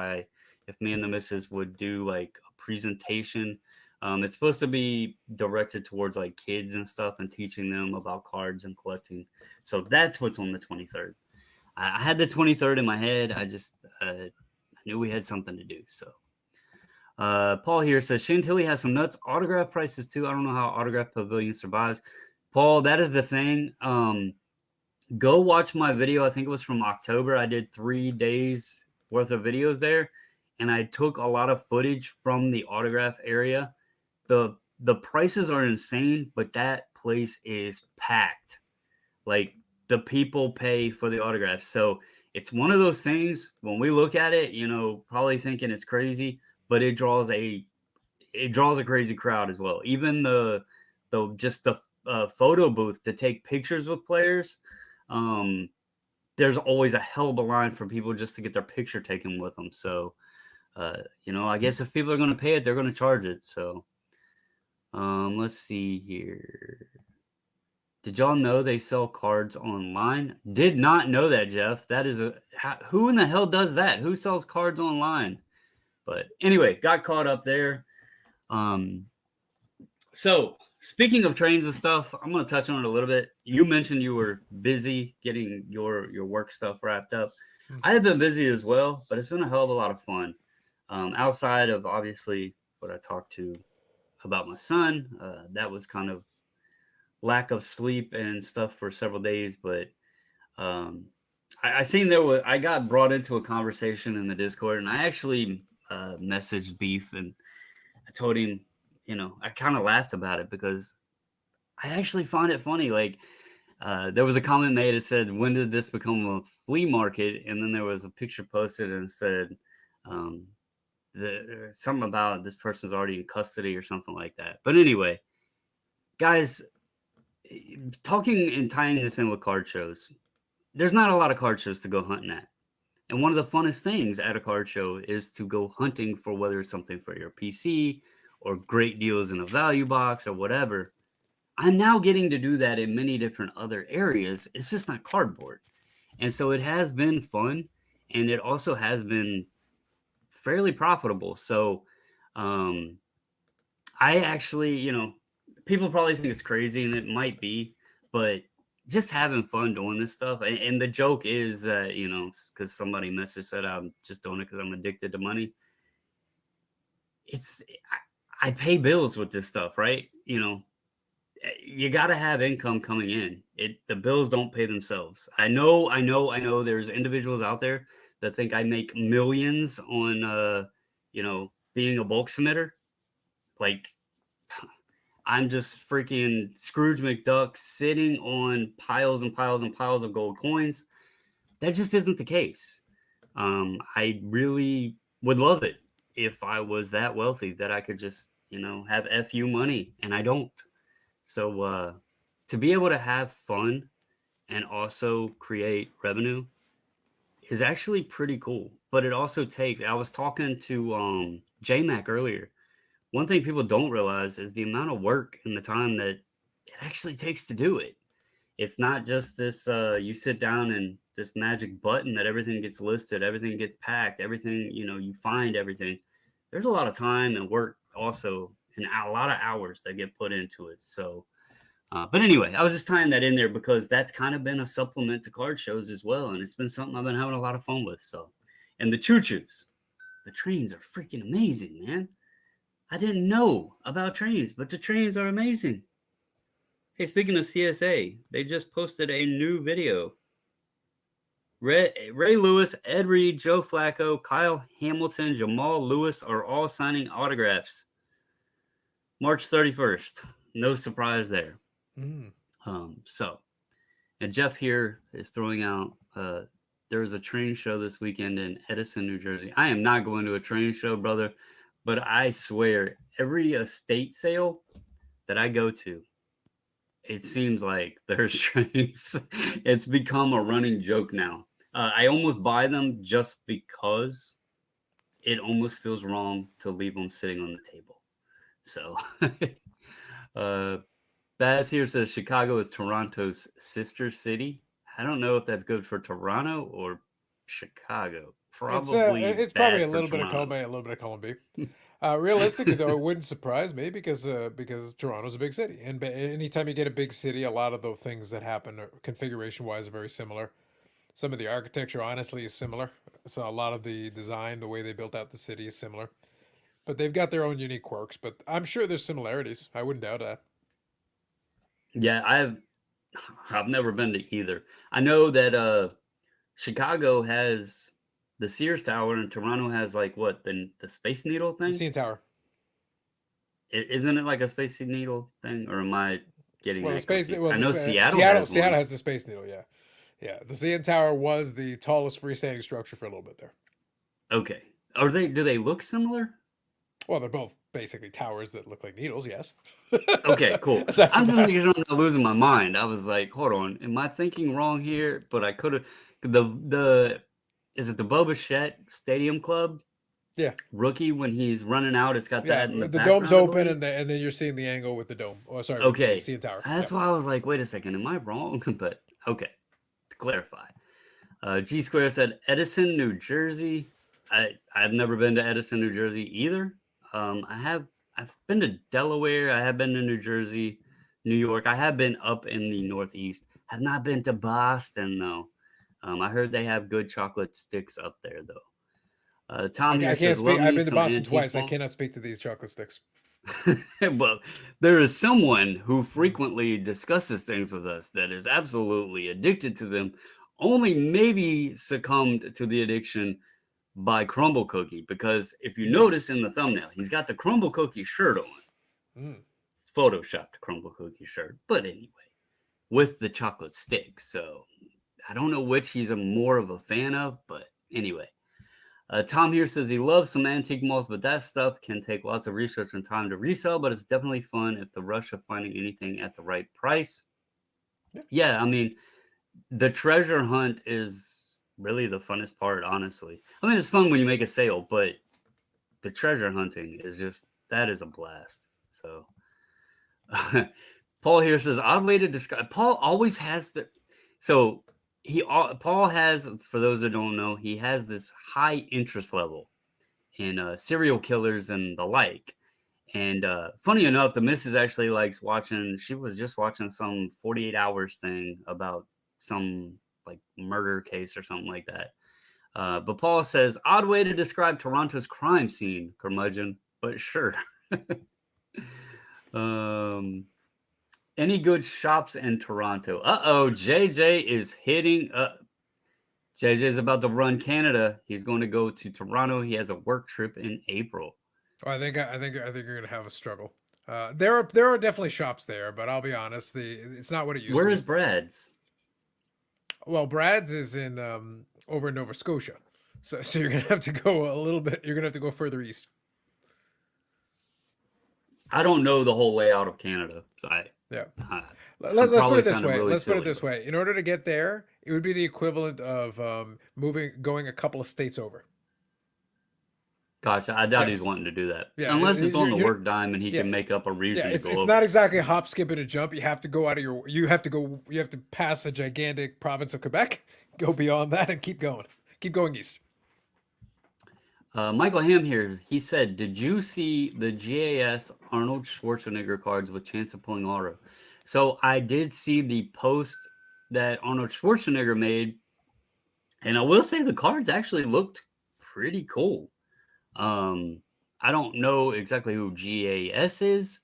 me and the missus would do like a presentation. It's supposed to be directed towards like kids and stuff and teaching them about cards and collecting. So that's what's on the 23rd. I had the 23rd in my head. I just I knew we had something to do. So Paul here says Chantilly has some nuts autograph prices too. I don't know how Autograph Pavilion survives. Paul, that is the thing. Go watch my video. I think it was from October. I did 3 days worth of videos there, and I took a lot of footage from the autograph area. The prices are insane, but that place is packed. Like the people pay for the autographs. So it's one of those things when we look at it, probably thinking it's crazy, but it draws a crazy crowd as well. Even the photo booth to take pictures with players. There's always a hell of a line for people just to get their picture taken with them. So, I guess if people are going to pay it, they're going to charge it. So, let's see here. Did y'all know they sell cards online? Did not know that, Jeff. That is who in the hell does that? Who sells cards online? But anyway, got caught up there. So speaking of trains and stuff, I'm going to touch on it a little bit. You mentioned you were busy getting your work stuff wrapped up. I have been busy as well, but it's been a hell of a lot of fun. Outside of obviously what I talked to about my son, that was kind of lack of sleep and stuff for several days, but um, I seen I got brought into a conversation in the Discord, and I actually messaged Beef, and I told him, I kind of laughed about it because I actually find it funny. Like, there was a comment made that said, "When did this become a flea market?" And then there was a picture posted and said, um, something about this person's already in custody or something like that. But anyway, guys, talking and tying this in with card shows, there's not a lot of card shows to go hunting at. And one of the funnest things at a card show is to go hunting for whether it's something for your PC or great deals in a value box or whatever. I'm now getting to do that in many different other areas. It's just not cardboard. And so it has been fun, and it also has been fairly profitable. So um I actually, people probably think it's crazy, and it might be, but just having fun doing this stuff. And the joke is that, because somebody messaged said I'm just doing it because I'm addicted to money. It's, I pay bills with this stuff, right? You got to have income coming in. The bills don't pay themselves. I know there's individuals out there that think I make millions on, being a bulk submitter. Like, I'm just freaking Scrooge McDuck sitting on piles and piles and piles of gold coins. That just isn't the case. I really would love it if I was that wealthy that I could just, have FU money, and I don't. So to be able to have fun and also create revenue is actually pretty cool. But it also takes, I was talking to JMac earlier. One thing people don't realize is the amount of work and the time that it actually takes to do it. It's not just this you sit down and this magic button that everything gets listed, everything gets packed, everything, you find everything. There's a lot of time and work also, and a lot of hours that get put into it. So but anyway, I was just tying that in there because that's kind of been a supplement to card shows as well, and it's been something I've been having a lot of fun with. So, and the choo-choos, the trains are freaking amazing, man. I didn't know about trains, but the trains are amazing. Hey, speaking of CSA, they just posted a new video. Ray Lewis, Ed Reed, Joe Flacco, Kyle Hamilton, Jamal Lewis are all signing autographs. March 31st. No surprise there. Mm. So, and Jeff here is throwing out. There was a train show this weekend in Edison, New Jersey. I am not going to a train show, brother, but I swear every estate sale that I go to, it seems like there's trains. It's become a running joke now. I almost buy them just because it almost feels wrong to leave them sitting on the table. So, Baz here says Chicago is Toronto's sister city. I don't know if that's good for Toronto or Chicago. Probably It's probably bad a for little bit of Toronto. Colby, a little bit of Column B. Realistically, though, it wouldn't surprise me because Toronto's a big city, and anytime you get a big city, a lot of the things that happen configuration wise are very similar. Some of the architecture, honestly, is similar. So a lot of the design, the way they built out the city, is similar. But they've got their own unique quirks. But I'm sure there's similarities. I wouldn't doubt that. Yeah, I've never been to either. I know that Chicago has the Sears Tower and Toronto has like what, the Space Needle The thing? CN Tower. Isn't it like a Space Needle thing, or am I getting Well, that confused? I the know Seattle Seattle has Seattle one. has the Space Needle. Yeah, yeah. The CN Tower was the tallest freestanding structure for a little bit there. Okay. Do they look similar? Well, they're both basically towers that look like needles. Yes. Okay, cool. Aside I'm from just that, making sure I'm not losing my mind. I was like, hold on, am I thinking wrong here? But I could have the is it the Boba Fett Stadium Club yeah, rookie when he's running out? It's got yeah. that in the The dome's background, I open, believe. and then you're seeing the angle with the dome. Oh, sorry, with the Okay, CN Tower. that's Yep. why I was like, wait a second, am I wrong? But okay, to clarify, G Square said Edison, New Jersey. I've never been to Edison, New Jersey either. I've been to Delaware. I have been to New Jersey, New York. I have been up in the Northeast. Have not been to Boston though. I heard they have good chocolate sticks up there though. Tom here I can't says, speak. "Love I've me been to some Boston twice. I Antifa." cannot speak to these chocolate sticks. Well, there is someone who frequently discusses things with us that is absolutely addicted to them, only maybe succumbed to the addiction by Crumble Cookie. Because if you notice in the thumbnail, he's got the Crumble Cookie shirt on, Mm. photoshopped Crumble Cookie shirt. But anyway, with the chocolate stick. So I don't know which he's more of a fan of, but anyway. Tom here says he loves some antique malls, but that stuff can take lots of research and time to resell, but it's definitely fun if the rush of finding anything at the right price. Yeah, I mean, the treasure hunt is really the funnest part, honestly. I mean, it's fun when you make a sale, but the treasure hunting is just, that is a blast. So, Paul here says, odd way to describe. Paul always has the, so Paul has, for those that don't know, he has this high interest level in serial killers and the like. And funny enough, the missus actually likes watching. She was just watching some 48 Hours thing about some like murder case or something like that. But Paul says, odd way to describe Toronto's crime scene, curmudgeon, but sure. Any good shops in Toronto? JJ is hitting up. JJ's about to run Canada. He's going to go to Toronto. He has a work trip in April. Oh, I think you're gonna have a struggle. There are definitely shops there, but I'll be honest, it's not what it used Where to is be. Brad's? Well, Brad's is in over in Nova Scotia, so you're gonna have to go a little bit. You're gonna have to go further east. I don't know the whole layout of Canada. So Yeah. uh, Let's put probably it this sounded way. really Let's put it silly, this but way. In order to get there, it would be the equivalent of going a couple of states over. gotcha. I doubt he's Yes. wanting to do that. Yeah. Unless it's on the You're, work dime and he yeah. can make up a Yeah. reason to It's go it's over. not exactly a hop, skip, and a jump. You have to go out of your. You have to go. You have to pass the gigantic province of Quebec, go beyond that, and keep going. Keep going east. Michael Ham here. He said, "Did you see the GAS Arnold Schwarzenegger cards with chance of pulling auto?" So I did see the post that Arnold Schwarzenegger made, and I will say the cards actually looked pretty cool. I don't know exactly who GAS is,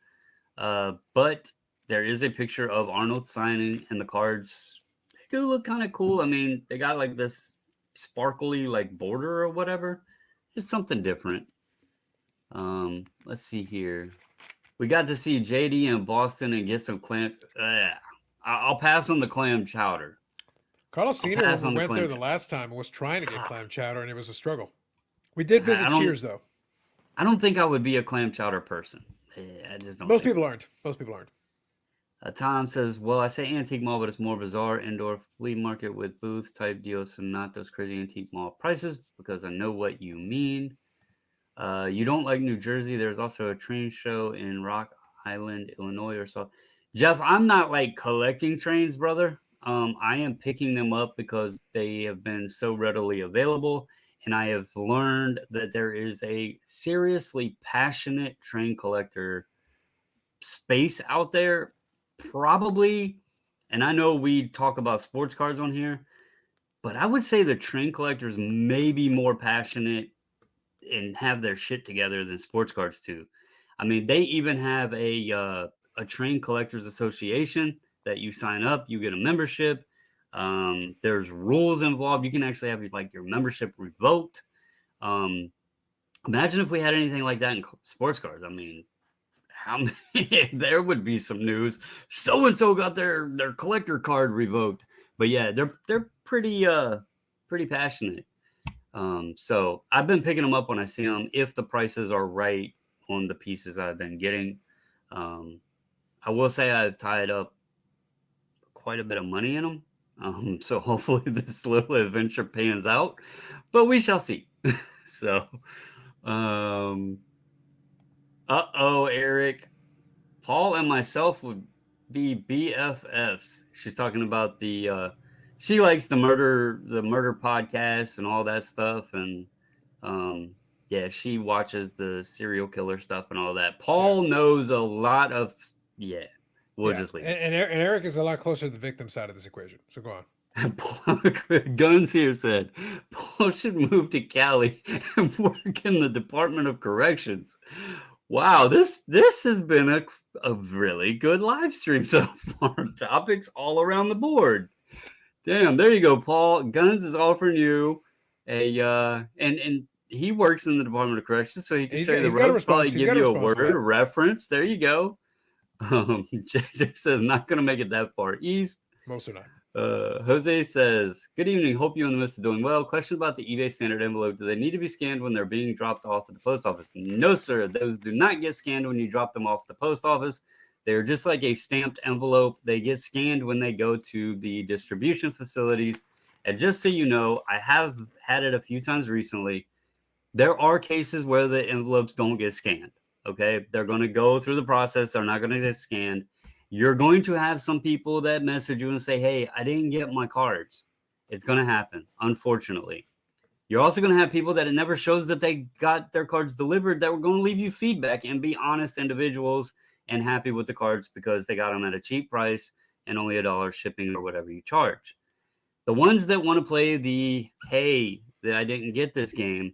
but there is a picture of Arnold signing, and the cards, they do look kind of cool. I mean, they got like this sparkly like border or whatever. It's something different. Let's see here. We got to see JD in Boston and get some clam. I'll pass on the clam chowder. Carlos I'll Cena, pass when on we the went there clam. the last time, was trying to get clam chowder, and it was a struggle. We did visit I don't. Cheers though. I don't think I would be a clam chowder person. I just don't Most think people so. aren't. Most people aren't. Tom says, well, I say antique mall, but it's more bizarre indoor flea market with booths type deals, so not those crazy antique mall prices, because I know what you mean. You don't like New Jersey. There's also a train show in Rock Island, Illinois, or so. Jeff, I'm not like collecting trains, brother. I am picking them up because they have been so readily available. And I have learned that there is a seriously passionate train collector space out there, probably. And I know we talk about sports cards on here, but I would say the train collectors may be more passionate and have their shit together than sports cards too. I mean, they even have a train collectors association that you sign up, you get a membership. There's rules involved. You can actually have like your membership revoked. Um, Imagine if we had anything like that in sports cards. I mean, how many, there would be some news. So and so got their collector card revoked. But yeah, they're pretty passionate. So I've been picking them up when I see them if the prices are right on the pieces I've been getting. I will say I've tied up quite a bit of money in them. So hopefully this little adventure pans out, but we shall see. So, Eric, Paul and myself would be BFFs. She's talking about she likes the murder podcast and all that stuff, and yeah, she watches the serial killer stuff and all that. Paul knows a lot of we'll just leave it. And Eric is a lot closer to the victim side of this equation. So go on. Guns here said Paul should move to Cali and work in the Department of Corrections. Wow, this has been a really good live stream so far. Topics all around the board. Damn, there you go, Paul. Guns is offering you a and he works in the Department of Corrections, so he can show you the He's got a ropes. Probably response. He's give got a you a response for word, a that. reference. There you go. JJ says not gonna make it that far east. Most are not. Jose says, good evening. Hope you and the miss are doing well. Question about the eBay standard envelope. Do they need to be scanned when they're being dropped off at the post office? No, sir. Those do not get scanned when you drop them off at the post office. They're just like a stamped envelope. They get scanned when they go to the distribution facilities. And just so you know, I have had it a few times recently. There are cases where the envelopes don't get scanned. Okay. They're going to go through the process. They're not going to get scanned. You're going to have some people that message you and say, hey, I didn't get my cards. It's going to happen, unfortunately. You're also going to have people that it never shows that they got their cards delivered that were going to leave you feedback and be honest individuals and happy with the cards because they got them at a cheap price and only $1 shipping or whatever you charge. The ones that want to play the, hey, I didn't get this game,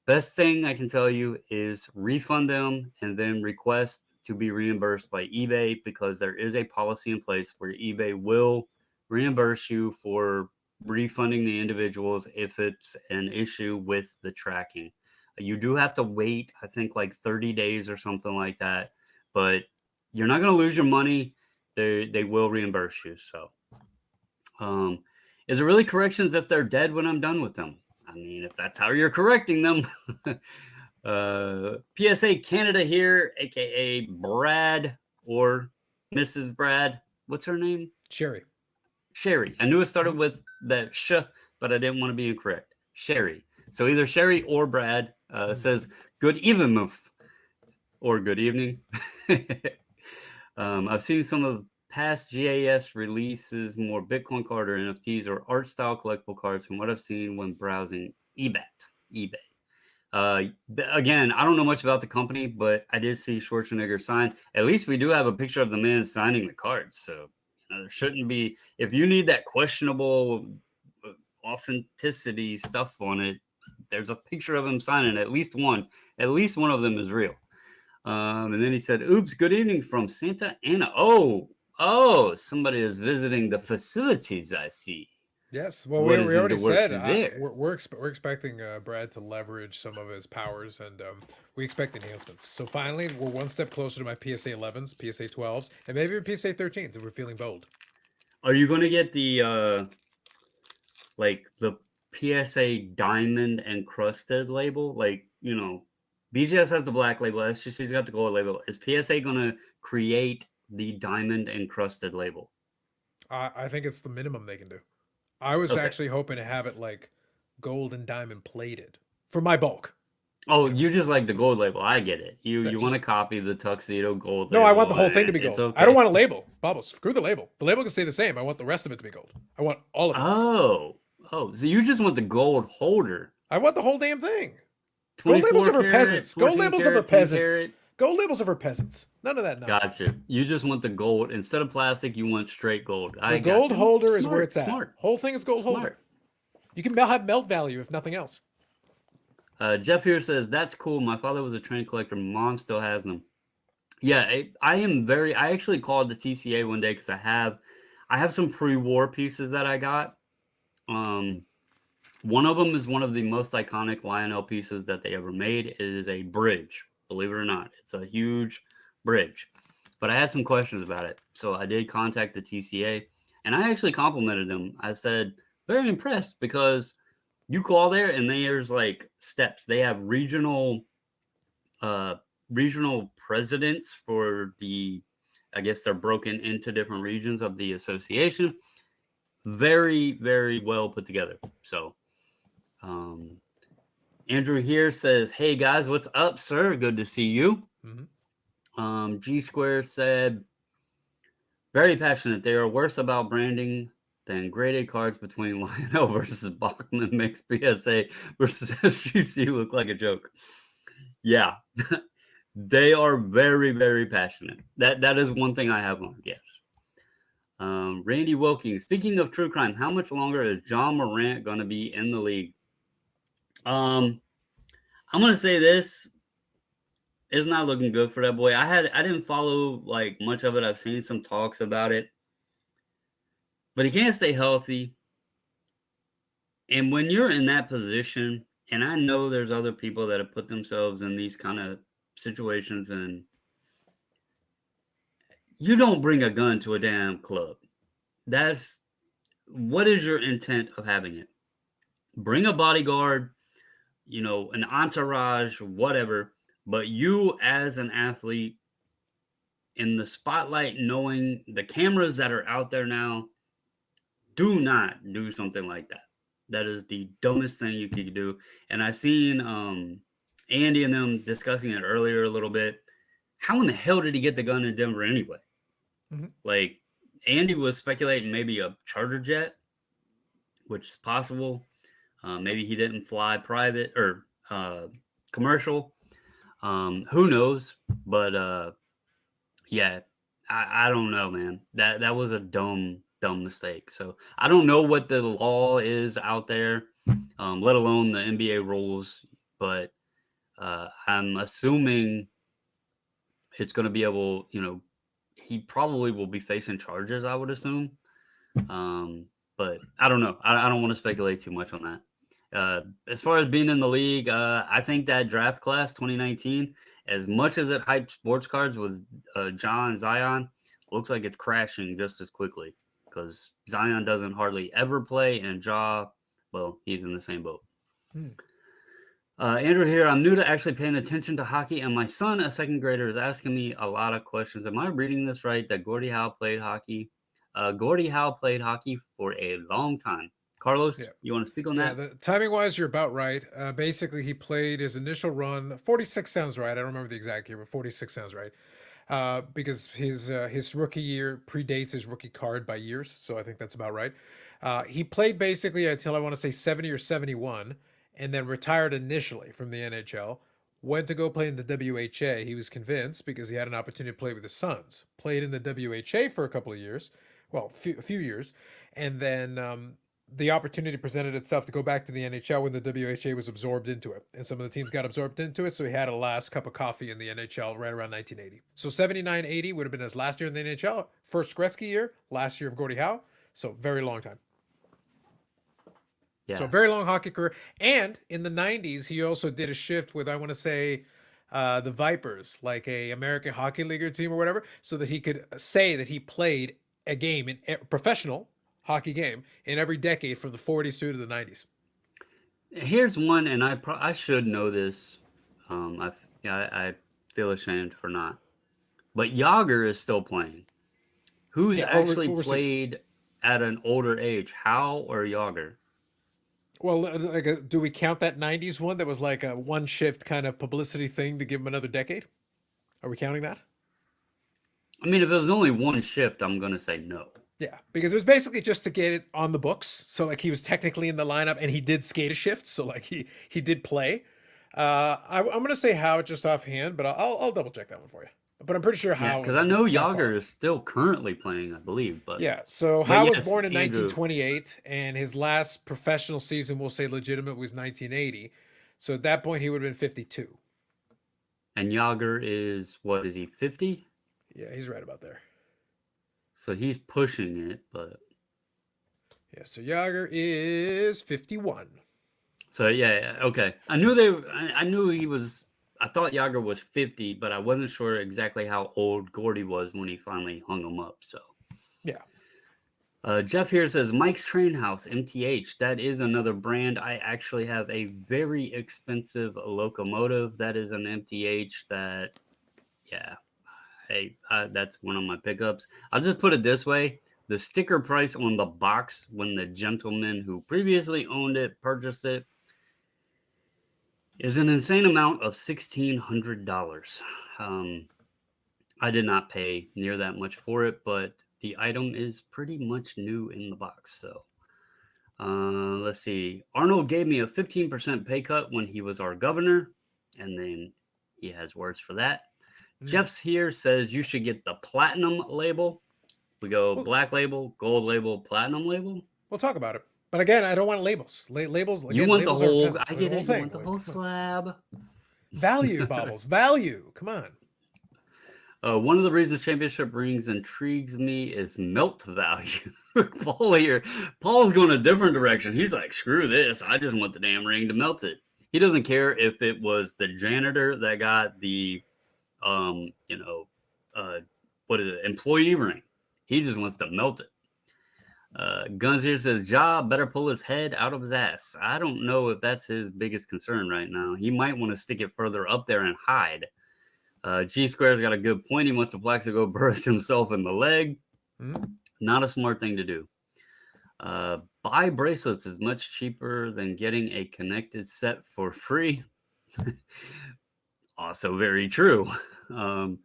best thing I can tell you is refund them and then request to be reimbursed by eBay because there is a policy in place where eBay will reimburse you for refunding the individuals if it's an issue with the tracking. You do have to wait, I think, like 30 days or something like that, but you're not going to lose your money. They will reimburse you. So, is it really corrections if they're dead when I'm done with them? I mean, if that's how you're correcting them. PSA Canada here, aka Brad or Mrs. Brad. What's her name? Sherry. Sherry. I knew it started with that sh, but I didn't want to be incorrect. Sherry. So either Sherry or Brad says good evening or good evening. I've seen some of past GAS releases more Bitcoin card or NFTs or art style collectible cards from what I've seen when browsing eBay. Again, I don't know much about the company, but I did see Schwarzenegger sign. At least we do have a picture of the man signing the cards. So there shouldn't be, if you need that questionable authenticity stuff on it, there's a picture of him signing at least one. At least one of them is real. And then he said, oops, good evening from Santa Ana. Oh, somebody is visiting the facilities, I see. Yes. Well, we What is in already the works said there? we're expecting Brad to leverage some of his powers, and we expect enhancements. So finally, we're one step closer to my PSA 11s, PSA 12s, and maybe even PSA 13s if we're feeling bold. Are you going to get the like the PSA diamond encrusted label? Like, you know, BGS has the black label, SGC's got the gold label. Is PSA going to create the diamond encrusted label? I think it's the minimum they can do. I was Okay. actually hoping to have it like gold and diamond plated for my bulk. Oh, you just like the gold label. I get it. You Yeah, want to just- copy the tuxedo gold No, label. I want the whole thing to be It's gold. okay. I don't want a label. Bubbles, screw the label. The label can stay the same. I want the rest of it to be gold. I want all of it. Oh, so you just want the gold holder. I want the whole damn thing. Gold labels are for peasants. Gold labels are for peasants. Gold labels are for peasants. None of that nonsense. Gotcha. You just want the gold. Instead of plastic, you want straight gold. The gold holder is where it's at. Whole thing is gold holder. You can have melt value if nothing else. Jeff here says, that's cool. My father was a train collector. Mom still has them. Yeah, I actually called the TCA one day because I have some pre-war pieces that I got. One of them is one of the most iconic Lionel pieces that they ever made. It is a bridge, believe it or not. It's a huge bridge. But I had some questions about it. So I did contact the TCA, and I actually complimented them. I said, very impressed, because you call there and there's like steps. They have regional presidents for the, I guess they're broken into different regions of the association. Very, very well put together. So Andrew here says, hey guys, what's up, sir? Good to see you. Mm-hmm. G Square said, very passionate. They are worse about branding than graded cards between Lionel versus Bachman makes PSA versus SGC look like a joke. Yeah, they are very, very passionate. That is one thing I have learned, yes. Randy Wilkins, speaking of true crime, how much longer is John Morant going to be in the league? I'm going to say this. it's not looking good for that boy. I didn't follow like much of it. I've seen some talks about it, but he can't stay healthy. And when you're in that position, and I know there's other people that have put themselves in these kind of situations, and you don't bring a gun to a damn club. That's what is your intent of having it? Bring a bodyguard, an entourage, whatever. But you as an athlete in the spotlight, knowing the cameras that are out there now, do not do something like that. That is the dumbest thing you could do. And I seen Andy and them discussing it earlier a little bit. How in the hell did he get the gun in Denver anyway? Mhm. Like Andy was speculating maybe a charter jet, which is possible. Maybe he didn't fly private or commercial. Who knows? But yeah, I don't know, man. That was a dumb mistake. So I don't know what the law is out there, let alone the NBA rules. But I'm assuming it's going to be able. He probably will be facing charges. I would assume. But I don't know. I don't want to speculate too much on that. As far as being in the league, I think that draft class 2019, as much as it hyped sports cards with Ja and Zion, looks like it's crashing just as quickly because Zion doesn't hardly ever play, and Ja, well, he's in the same boat. Hmm. Andrew here. I'm new to actually paying attention to hockey, and my son, a second grader, is asking me a lot of questions. Am I reading this right? That Gordie Howe played hockey? Gordie Howe played hockey for a long time. Carlos, Yeah. you want to speak on Yeah, that? the timing wise, you're about right. Basically, he played his initial run. 46 sounds right. I don't remember the exact year, but 46 sounds right. Because his rookie year predates his rookie card by years, so I think that's about right. He played basically until I want to say 70 or 71, and then retired initially from the NHL. Went to go play in the WHA. He was convinced because he had an opportunity to play with the Suns. Played in the WHA for a couple of years, well, a few years, and then the opportunity presented itself to go back to the NHL when the WHA was absorbed into it. And some of the teams got absorbed into it, so he had a last cup of coffee in the NHL right around 1980. So 79-80 would have been his last year in the NHL, first Gretzky year, last year of Gordie Howe. So very long time. So Yeah. very long hockey career. And in the 90s, he also did a shift with, I want to say, the Vipers, like a American Hockey League team or whatever, so that he could say that he played a game in professional hockey game in every decade from the 40s through to the 90s. Here's one, and I should know this. I feel ashamed for not. But Yager is still playing. Who's Yeah, actually overseas. played at an older age, Howe or Yager? Well, like, do we count that 90s one that was like a one shift kind of publicity thing to give him another decade? Are we counting that? I mean, if it was only one shift, I'm gonna say no. Yeah, because it was basically just to get it on the books. So like he was technically in the lineup and he did skate a shift. So like he did play. I'm gonna say Howe just offhand, but I'll double check that one for you. But I'm pretty sure Yeah, Howe because I was know by Yager far. is still currently playing, I believe. But Yeah, so but Howe was yes, born in Andrew, 1928, and his last professional season, we'll say legitimate, was 1980. So at that point, he would have been 52. and Yager is what is he 50? Yeah, he's right about there. So he's pushing it, but Yeah, so Yager is 51. so yeah, okay. I knew he was. I thought Yager was 50, but I wasn't sure exactly how old Gordy was when he finally hung him up. So Yeah. Jeff here says Mike's Train House MTH. That is another brand. I actually have a very expensive locomotive that is an MTH. That yeah, that's one of my pickups. I'll just put it this way: the sticker price on the box when the gentleman who previously owned it purchased it is an insane amount of $1,600. I did not pay near that much for it, but the item is pretty much new in the box. So let's see. Arnold gave me a 15% pay cut when he was our governor, and then he has words for that. Jeff's here says you should get the platinum label. We go Well, black label, gold label, platinum label. we'll talk about it. But again, I don't want labels. Labels, You again, want the labels are whole, peasant I for the get whole it, you thing. want the Like, whole come on. slab. Value, Bobbles. Value. Come on. One of the reasons championship rings intrigues me is melt value. Paul here, Paul's going a different direction. He's like, screw this. I just want the damn ring to melt it. He doesn't care if it was the janitor that got the, um, you know, uh, what is it, employee ring. He just wants to melt it. Guns here says, Ja better pull his head out of his ass. I don't know if that's his biggest concern right now. He might want to stick it further up there and hide. G Square's got a good point. He wants to Plaxico burst himself in the leg. Not a smart thing to do. Buy bracelets is much cheaper than getting a connected set for free. Also very true. You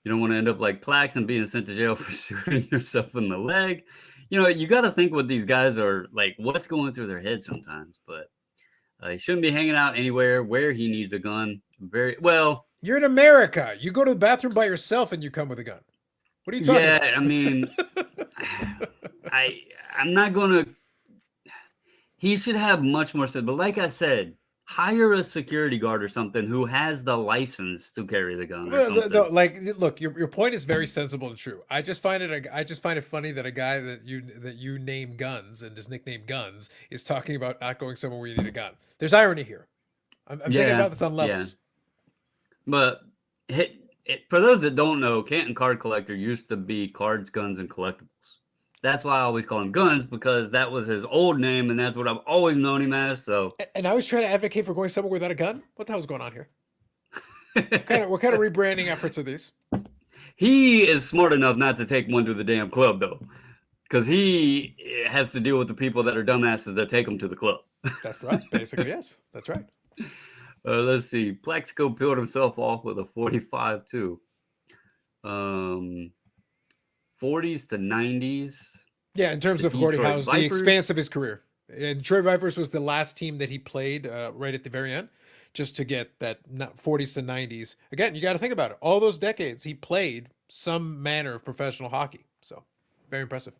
don't want to end up like Plax and being sent to jail for shooting yourself in the leg. You know, you got to think what these guys are like, what's going through their heads sometimes. But he shouldn't be hanging out anywhere where he needs a gun. Very well. You're in America. You go to the bathroom by yourself and you come with a gun. What are you talking about? Yeah, I mean, I'm not going to. He should have much more said. But like I said, hire a security guard or something who has the license to carry the gun. Or something. No, like, look, your point is very sensible and true. I just find it funny that a guy that you name Guns and his nickname Guns is talking about not going somewhere where you need a gun. There's irony here. I'm thinking about this on levels. Yeah. But for those that don't know, Canton Card Collector used to be Cards, Guns, and Collectibles. That's why I always call him Guns, because that was his old name, and that's what I've always known him as. So, and I was trying to advocate for going somewhere without a gun. What the hell's going on here? What kind of rebranding efforts are these? He is smart enough not to take one to the damn club, though, because he has to deal with the people that are dumbasses that take him to the club. That's right. Basically, yes. That's right. Let's see. Plaxico peeled himself off with a 45 too. 40s to 90s. Yeah, in terms of Gordie Howe's, the expanse of his career. And Detroit Vipers was the last team that he played right at the very end, just to get that 40s to 90s. Again, you got to think about it. All those decades, he played some manner of professional hockey. So, very impressive.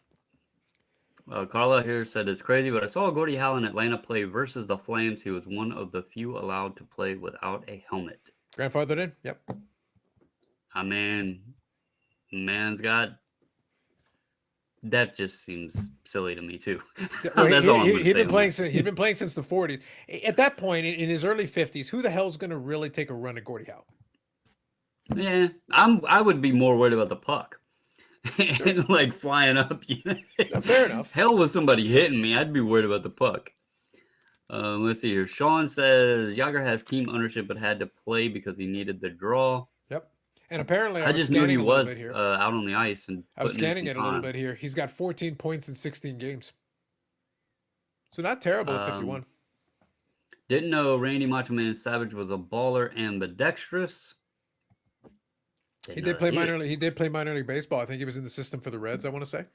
Carla here said it's crazy, but I saw Gordie Howe in Atlanta play versus the Flames. He was one of the few allowed to play without a helmet. Grandfathered in? Yep. I mean, man's got... That just seems silly to me too. Well, he'd been playing since the 40s. At that point, in his early 50s, who the hell's going to really take a run at Gordie Howe? Yeah, I would be more worried about the puck. And like flying up. Fair enough. Hell with somebody hitting me, I'd be worried about the puck. Let's see here. Sean says Yager has team ownership but had to play because he needed the draw. Yep. And apparently I just knew he was out on the ice. And I was scanning it a little bit here. He's got 14 points in 16 games. So not terrible at 51. Didn't know Randy Macho Man Savage was a baller and ambidextrous. He did play minor league baseball. I think he was in the system for the Reds, I want to say.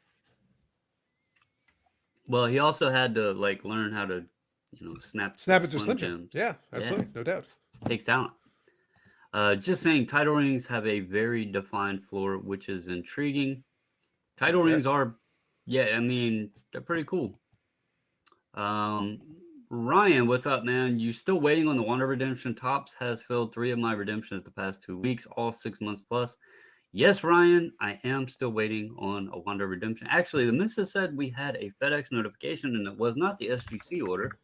Well, he also had to like learn how to, snap it to Slim Jim. Yeah, absolutely, no doubt. Takes talent. Just saying, title rings have a very defined floor, which is intriguing. Title rings are, I mean, they're pretty cool. Ryan, what's up, man? You still waiting on the Wonder Redemption? Topps has filled 3 of my redemptions the past 2 weeks, all 6 months plus. Yes, Ryan, I am still waiting on a Wonder Redemption. Actually, the missus said we had a FedEx notification, and it was not the SGC order.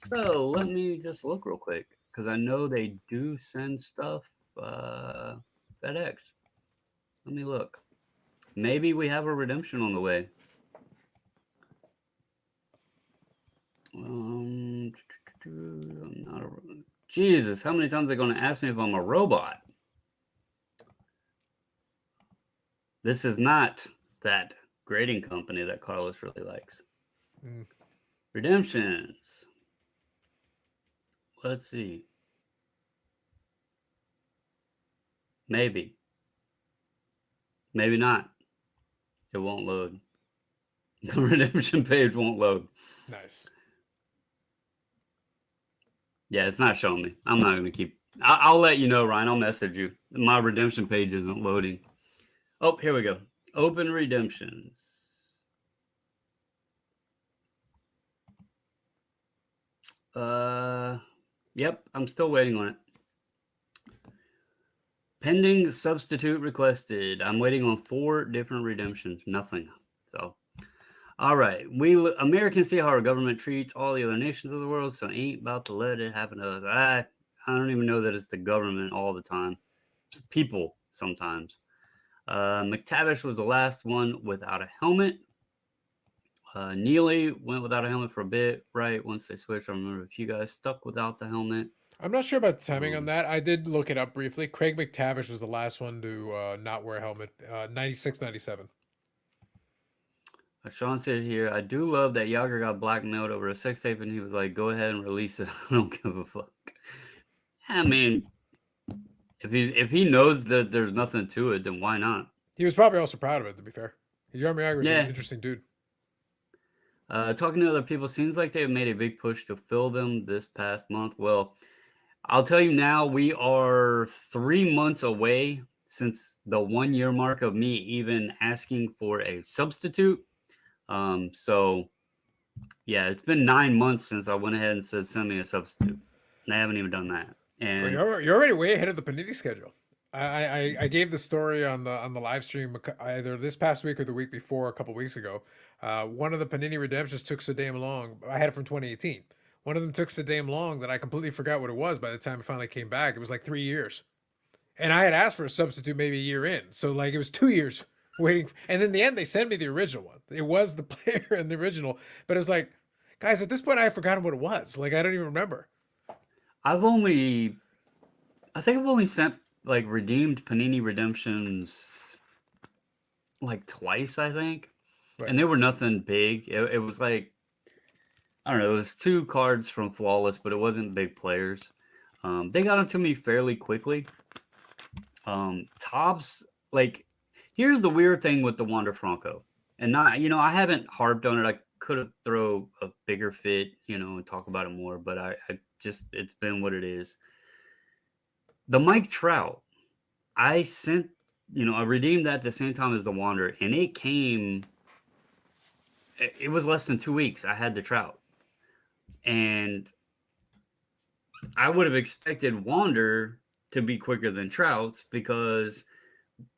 So let me just look real quick, because I know they do send stuff FedEx. Let me look. Maybe we have a redemption on the way. Jesus, how many times are they going to ask me if I'm a robot? This is not that grading company that Carlos really likes. Redemptions. Let's see. Maybe. Maybe not. It won't load. The redemption page won't load. Nice. Yeah, it's not showing me. I'm not going to keep... I'll let you know, Ryan. I'll message you. My redemption page isn't loading. Oh, here we go. Open redemptions. Yep, I'm still waiting on it. Pending substitute requested. I'm waiting on 4 different redemptions. Nothing. So, all right. Americans see how our government treats all the other nations of the world, so ain't about to let it happen to us. I don't even know that it's the government all the time. It's people sometimes. McTavish was the last one without a helmet. Neely went without a helmet for a bit, right? Once they switched, I remember a few guys stuck without the helmet. I'm not sure about timing on Um, that. I did look it up briefly. Craig McTavish was the last one to not wear a helmet. 96, 97. Sean said here, I do love that Yager got blackmailed over a sex tape and he was like, go ahead and release it. I don't give a fuck. I mean, if he knows that there's nothing to it, then why not? He was probably also proud of it, to be fair. Jaromir Jagr was an Yeah. interesting dude. Talking to other people seems like they have made a big push to fill them this past month. Well, I'll tell you now, we are 3 months away since the 1 year mark of me even asking for a substitute. So yeah, it's been 9 months since I went ahead and said send me a substitute. And I haven't even done that. Well, And you're already way ahead of the Panini schedule. I gave the story on the live stream either this past week or the week before, a couple weeks ago. One of the Panini redemptions took so damn long. I had it from 2018. One of them took so damn long that I completely forgot what it was by the time it finally came back. It was like 3 years, and I had asked for a substitute maybe a year in, so like it was 2 years waiting. And in the end, they sent me the original one. It was the player in the original, but it was like, guys, at this point, I had forgotten what it was. Like I don't even remember. I think I've only sent like redeemed Panini redemptions like twice, I think. Right. And they were nothing big. It was like, I don't know, it was 2 cards from Flawless, but it wasn't big players. They got them to me fairly quickly. Tops, like, here's the weird thing with the Wander Franco. And not, I haven't harped on it. I could have throw a bigger fit, and talk about it more, but I just, it's been what it is. The Mike Trout, I sent, I redeemed that at the same time as the Wander, and it came, it was less than 2 weeks. I had the Trout. And I would have expected Wander to be quicker than Trout's because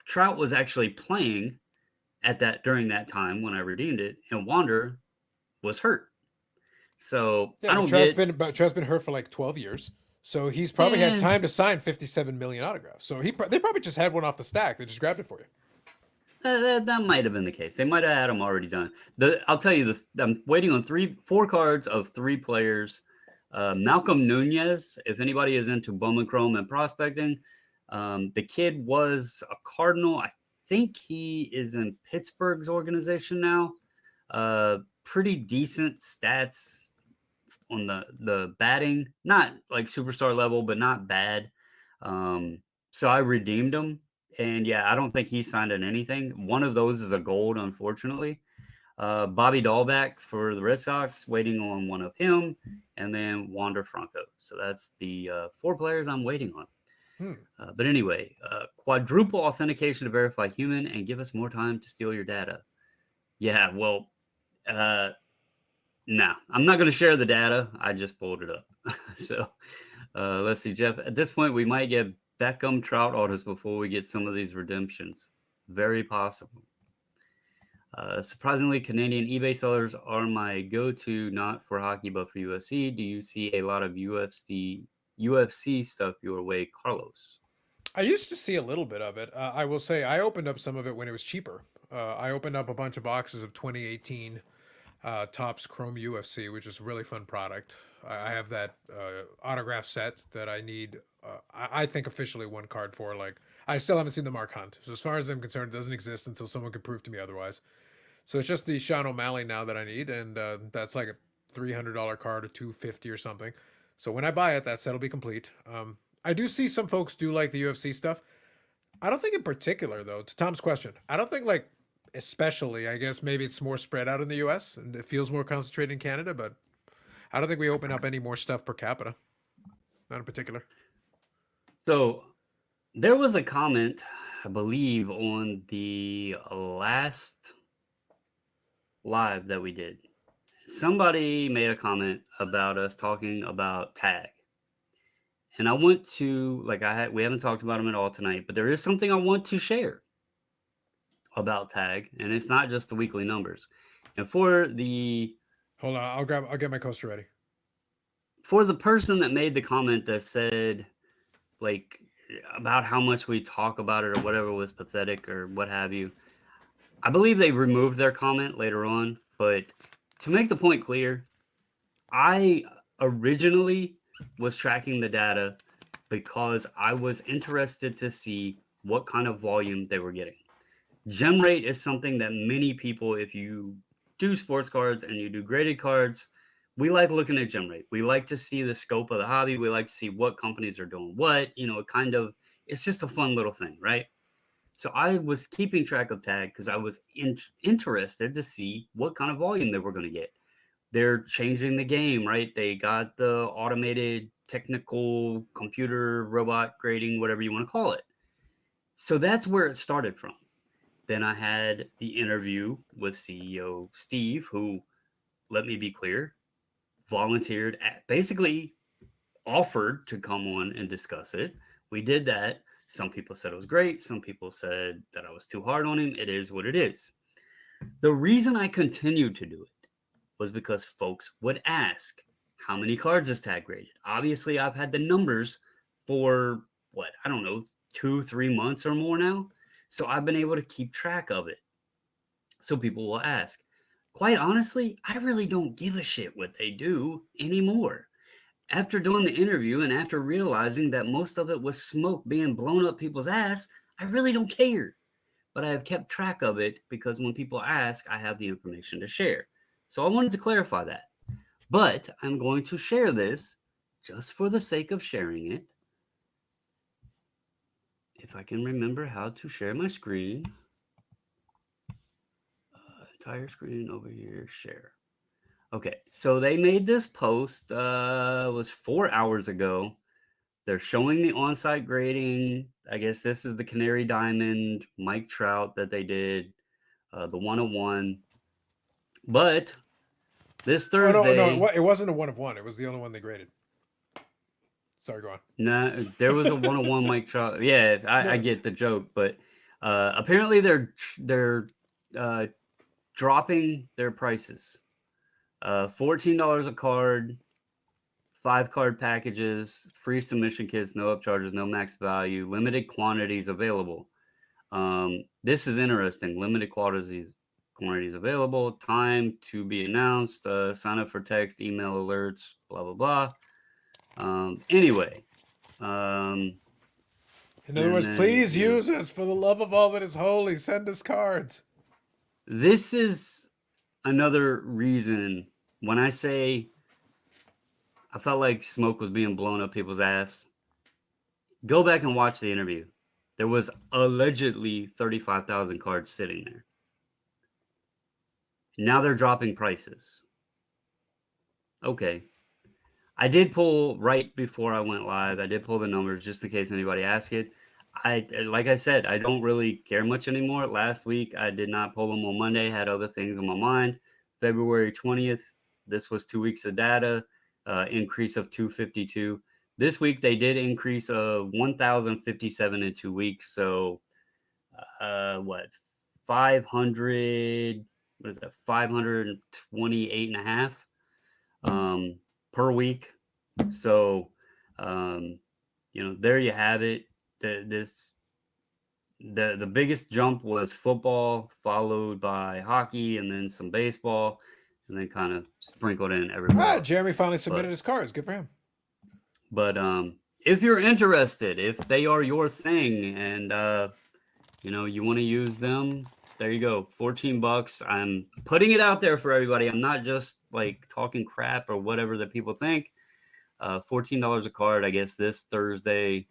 Trout was actually playing during that time when I redeemed it, and Wander was hurt. So Yeah, I but don't get. Trout's been hurt for like 12 years. So he's probably had Eh, time to sign 57 million autographs. So they probably just had one off the stack. They just grabbed it for you. that might have been the case. They might have had them already done. I'll tell you this. I'm waiting on 4 cards of 3 players. Malcolm Nunez, if anybody is into Bowman Chrome and prospecting, the kid was a Cardinal. I think he is in Pittsburgh's organization now. Pretty decent stats on the batting, not like superstar level, but not bad. So I redeemed him, and yeah, I don't think he signed in anything. One of those is a gold, unfortunately. Bobby Dahlback for the Red Sox, waiting on one of him, and then Wander Franco. So that's the 4 players I'm waiting on. Hmm. But anyway, quadruple authentication to verify human and give us more time to steal your data. Yeah, well, no, I'm not going to share the data. I just pulled it up. So let's see, Jeff. At this point, we might get Beckham Trout autos before we get some of these redemptions. Very possible. Surprisingly, Canadian eBay sellers are my go-to, not for hockey, but for UFC. Do you see a lot of UFC stuff your way, Carlos? I used to see a little bit of it. I will say I opened up some of it when it was cheaper. I opened up a bunch of boxes of 2018 Topps Chrome UFC, which is a really fun product. I have that autograph set that I need. I think officially 1 card for. Like I still haven't seen the Mark Hunt, so as far as I'm concerned, it doesn't exist until someone can prove to me otherwise. So it's just the Sean O'Malley now that I need, and that's like a $300 card or 250 or something. So when I buy it, that set will be complete. I do see some folks do like the UFC stuff. I don't think in particular though. To Tom's question, I don't think like especially. I guess maybe it's more spread out in the U.S. and it feels more concentrated in Canada, but I don't think we open up any more stuff per capita. Not in particular. So there was a comment, I believe, on the last live that we did. Somebody made a comment about us talking about tag. and I want to we haven't talked about them at all tonight, but there is something I want to share about tag, and it's not just the weekly numbers. And Hold on, I'll get my coaster ready. for the person that made the comment that said like about how much we talk about it or whatever was pathetic or what have you, I believe they removed their comment later on. But to make the point clear, I originally was tracking the data because I was interested to see what kind of volume they were getting. Gem rate is something that many people, if you do sports cards and you do graded cards, we like looking at gem rate. We like to see the scope of the hobby. We like to see what companies are doing what, it's just a fun little thing, right? So I was keeping track of tag because I was interested to see what kind of volume they were going to get. They're changing the game, right? They got the automated technical computer robot grading, whatever you want to call it. So that's where it started from. Then I had the interview with CEO Steve, who, let me be clear, volunteered, basically offered to come on and discuss it. We did that. Some people said it was great. Some people said that I was too hard on him. It is what it is. The reason I continued to do it was because folks would ask, how many cards is tag graded? Obviously, I've had the numbers for, I don't know, 2-3 months or more now. So I've been able to keep track of it. So people will ask. Quite honestly, I really don't give a shit what they do anymore. After doing the interview and after realizing that most of it was smoke being blown up people's ass, I really don't care. But I have kept track of it because when people ask, I have the information to share. So I wanted to clarify that. But I'm going to share this just for the sake of sharing it. If I can remember how to share my screen. Entire screen over here, share. Okay, so they made this post, was 4 hours ago. They're showing the on-site grading. I guess this is the Canary Diamond Mike Trout that they did, the 101. But this Thursday... Oh, no, it wasn't a 1 of 1. It was the only one they graded. Sorry, go on. No, there was a 101 Mike Trout. Yeah, I get the joke, but apparently they're dropping their prices. $14 a card, 5 card packages, free submission kits, no upcharges, no max value, limited quantities available. This is interesting. Limited quantities available. Time to be announced. Sign up for text, email alerts, blah blah blah. Anyway. In other words, please use us for the love of all that is holy. Send us cards. This is another reason when I say I felt like smoke was being blown up people's ass. Go back and watch the interview. There was allegedly 35,000 cards sitting there. Now they're dropping prices. Okay. I did pull right before I went live. I did pull the numbers just in case anybody asked it. Like I said, I don't really care much anymore. Last week, I did not pull them on Monday. Had other things on my mind. February 20th, this was 2 weeks of data, increase of 252. This week, they did increase of 1,057 in 2 weeks. So, 500, what is that? 528 and a half per week. So, there you have it. The biggest jump was football, followed by hockey, and then some baseball, and then kind of sprinkled in everywhere. Jeremy finally submitted his cards. Good for him. But if you're interested, if they are your thing, and you want to use them, there you go. $14. I'm putting it out there for everybody. I'm not just like talking crap or whatever that people think. $14 a card, I guess, this Thursday.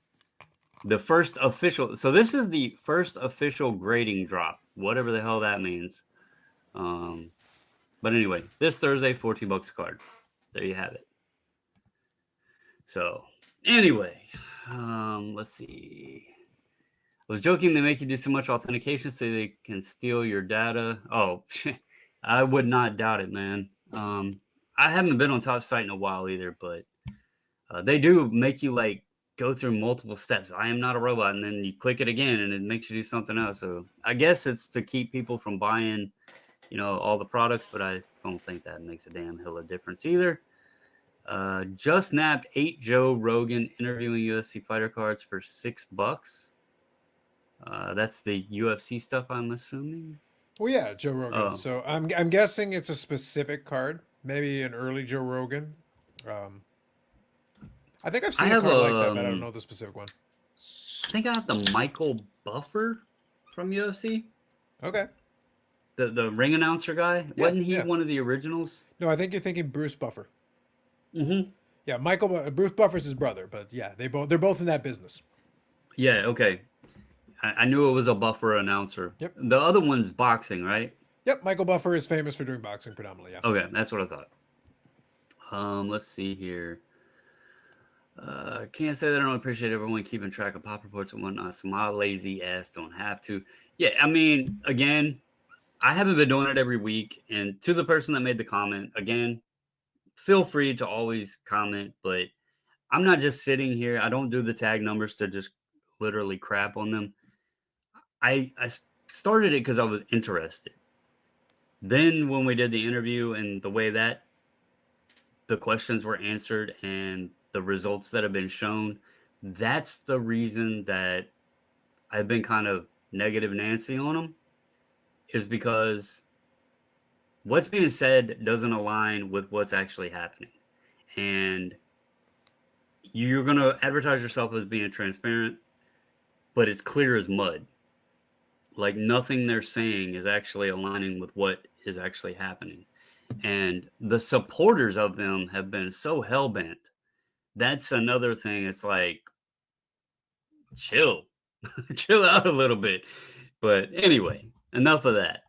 The first official. So this is the first official grading drop, whatever the hell that means. But anyway, this Thursday, $14 a card. There you have it. So anyway, let's see. I was joking they make you do so much authentication so they can steal your data. Oh, I would not doubt it, man. I haven't been on Top Site in a while either, but they do make you like go through multiple steps. I am not a robot, and then you click it again, and it makes you do something else. So I guess it's to keep people from buying, all the products, but I don't think that makes a damn hill of difference either. Just nabbed 8 Joe Rogan interviewing UFC fighter cards for $6. That's the UFC stuff, I'm assuming. Well, yeah, Joe Rogan. Oh, So I'm guessing it's a specific card, maybe an early Joe Rogan. Um, I think I've I seen a have card like that, but I don't know the specific one. I think I have the Michael Buffer from UFC, Okay. the ring announcer guy. Yeah, Wasn't he yeah. one of the originals? No, I think you're thinking Bruce Buffer. Mm-hmm. Yeah, Bruce Buffer's his brother, but yeah, they're both in that business. Yeah. Okay. I knew it was a Buffer announcer. Yep. The other one's boxing, right? Yep, Michael Buffer is famous for doing boxing predominantly. Yeah. Okay, that's what I thought. Let's see here. Can't say that I don't appreciate everyone keeping track of pop reports and whatnot, so my lazy ass don't have to. Yeah, I mean, again, I haven't been doing it every week. And to the person that made the comment, again, feel free to always comment, but I'm not just sitting here. I don't do the tag numbers to just literally crap on them. I started it because I was interested. Then when we did the interview and the way that the questions were answered and the results that have been shown, that's the reason that I've been kind of negative Nancy on them, is because what's being said doesn't align with what's actually happening. And you're going to advertise yourself as being transparent, but it's clear as mud. Like nothing they're saying is actually aligning with what is actually happening. And the supporters of them have been so hell-bent. That's another thing. It's like, chill, chill out a little bit. But anyway, enough of that.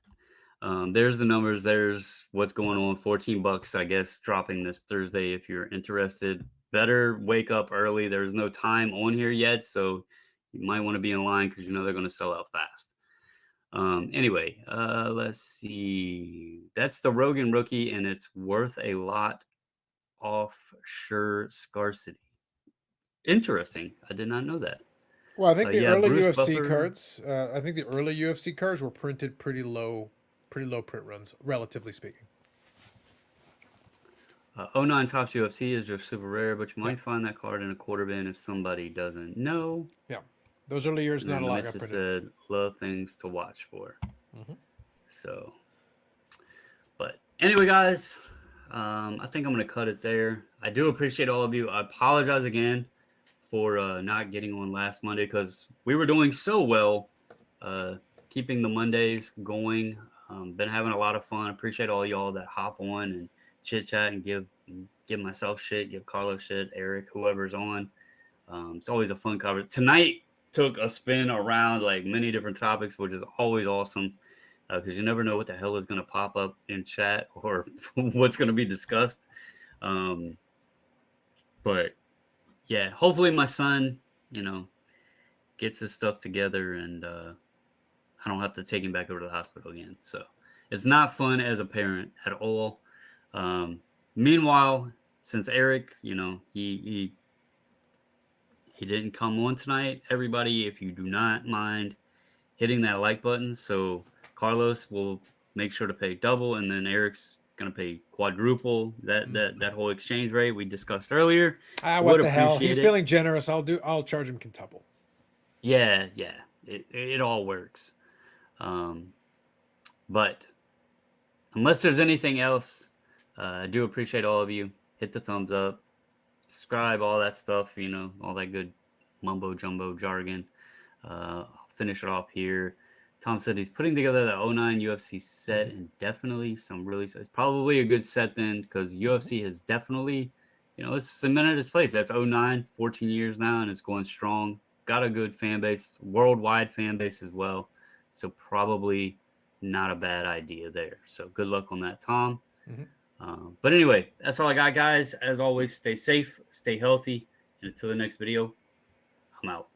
There's the numbers. There's what's going on. $14, I guess, dropping this Thursday if you're interested. Better wake up early. There's no time on here yet, so you might want to be in line because you know they're going to sell out fast. Anyway, let's see. That's the Rogan rookie, and it's worth a lot off sure scarcity. Interesting. I did not know that. Well, I think the Yeah, early Bruce UFC Buffer. cards. I think the early UFC cards were printed pretty low print runs, relatively speaking. 09 Topps UFC is just super rare, but you might Yeah. find that card in a quarter bin if somebody doesn't know. Yeah, those early years, And not then a the lot got missus printed. said, love things to watch for. Mhm. So, but anyway, guys, I think I'm going to cut it there. I do appreciate all of you. I apologize again for not getting on last Monday because we were doing so well, keeping the Mondays going. Been having a lot of fun. Appreciate all y'all that hop on and chit chat and give myself shit, give Carlos shit, Eric, whoever's on. It's always a fun cover. Tonight took a spin around like many different topics, which is always awesome because you never know what the hell is going to pop up in chat or what's going to be discussed. But yeah, hopefully my son, gets his stuff together and I don't have to take him back over to the hospital again. So it's not fun as a parent at all. Meanwhile, since Eric, he didn't come on tonight, everybody, if you do not mind hitting that like button, so Carlos will make sure to pay double, and then Eric's gonna pay quadruple that whole exchange rate we discussed earlier. What the hell? Appreciate He's it. feeling generous. I'll charge him quintuple. Yeah, it all works. But unless there's anything else, I do appreciate all of you. Hit the thumbs up, subscribe, all that stuff, all that good mumbo jumbo jargon. I'll finish it off here. Tom said he's putting together the 09 UFC set and definitely it's probably a good set then because UFC has definitely, it's cemented its place. That's 09, 14 years now, and it's going strong. Got a good fan base, worldwide fan base as well. So probably not a bad idea there. So good luck on that, Tom. But anyway, that's all I got, guys. As always, stay safe, stay healthy, and until the next video, I'm out.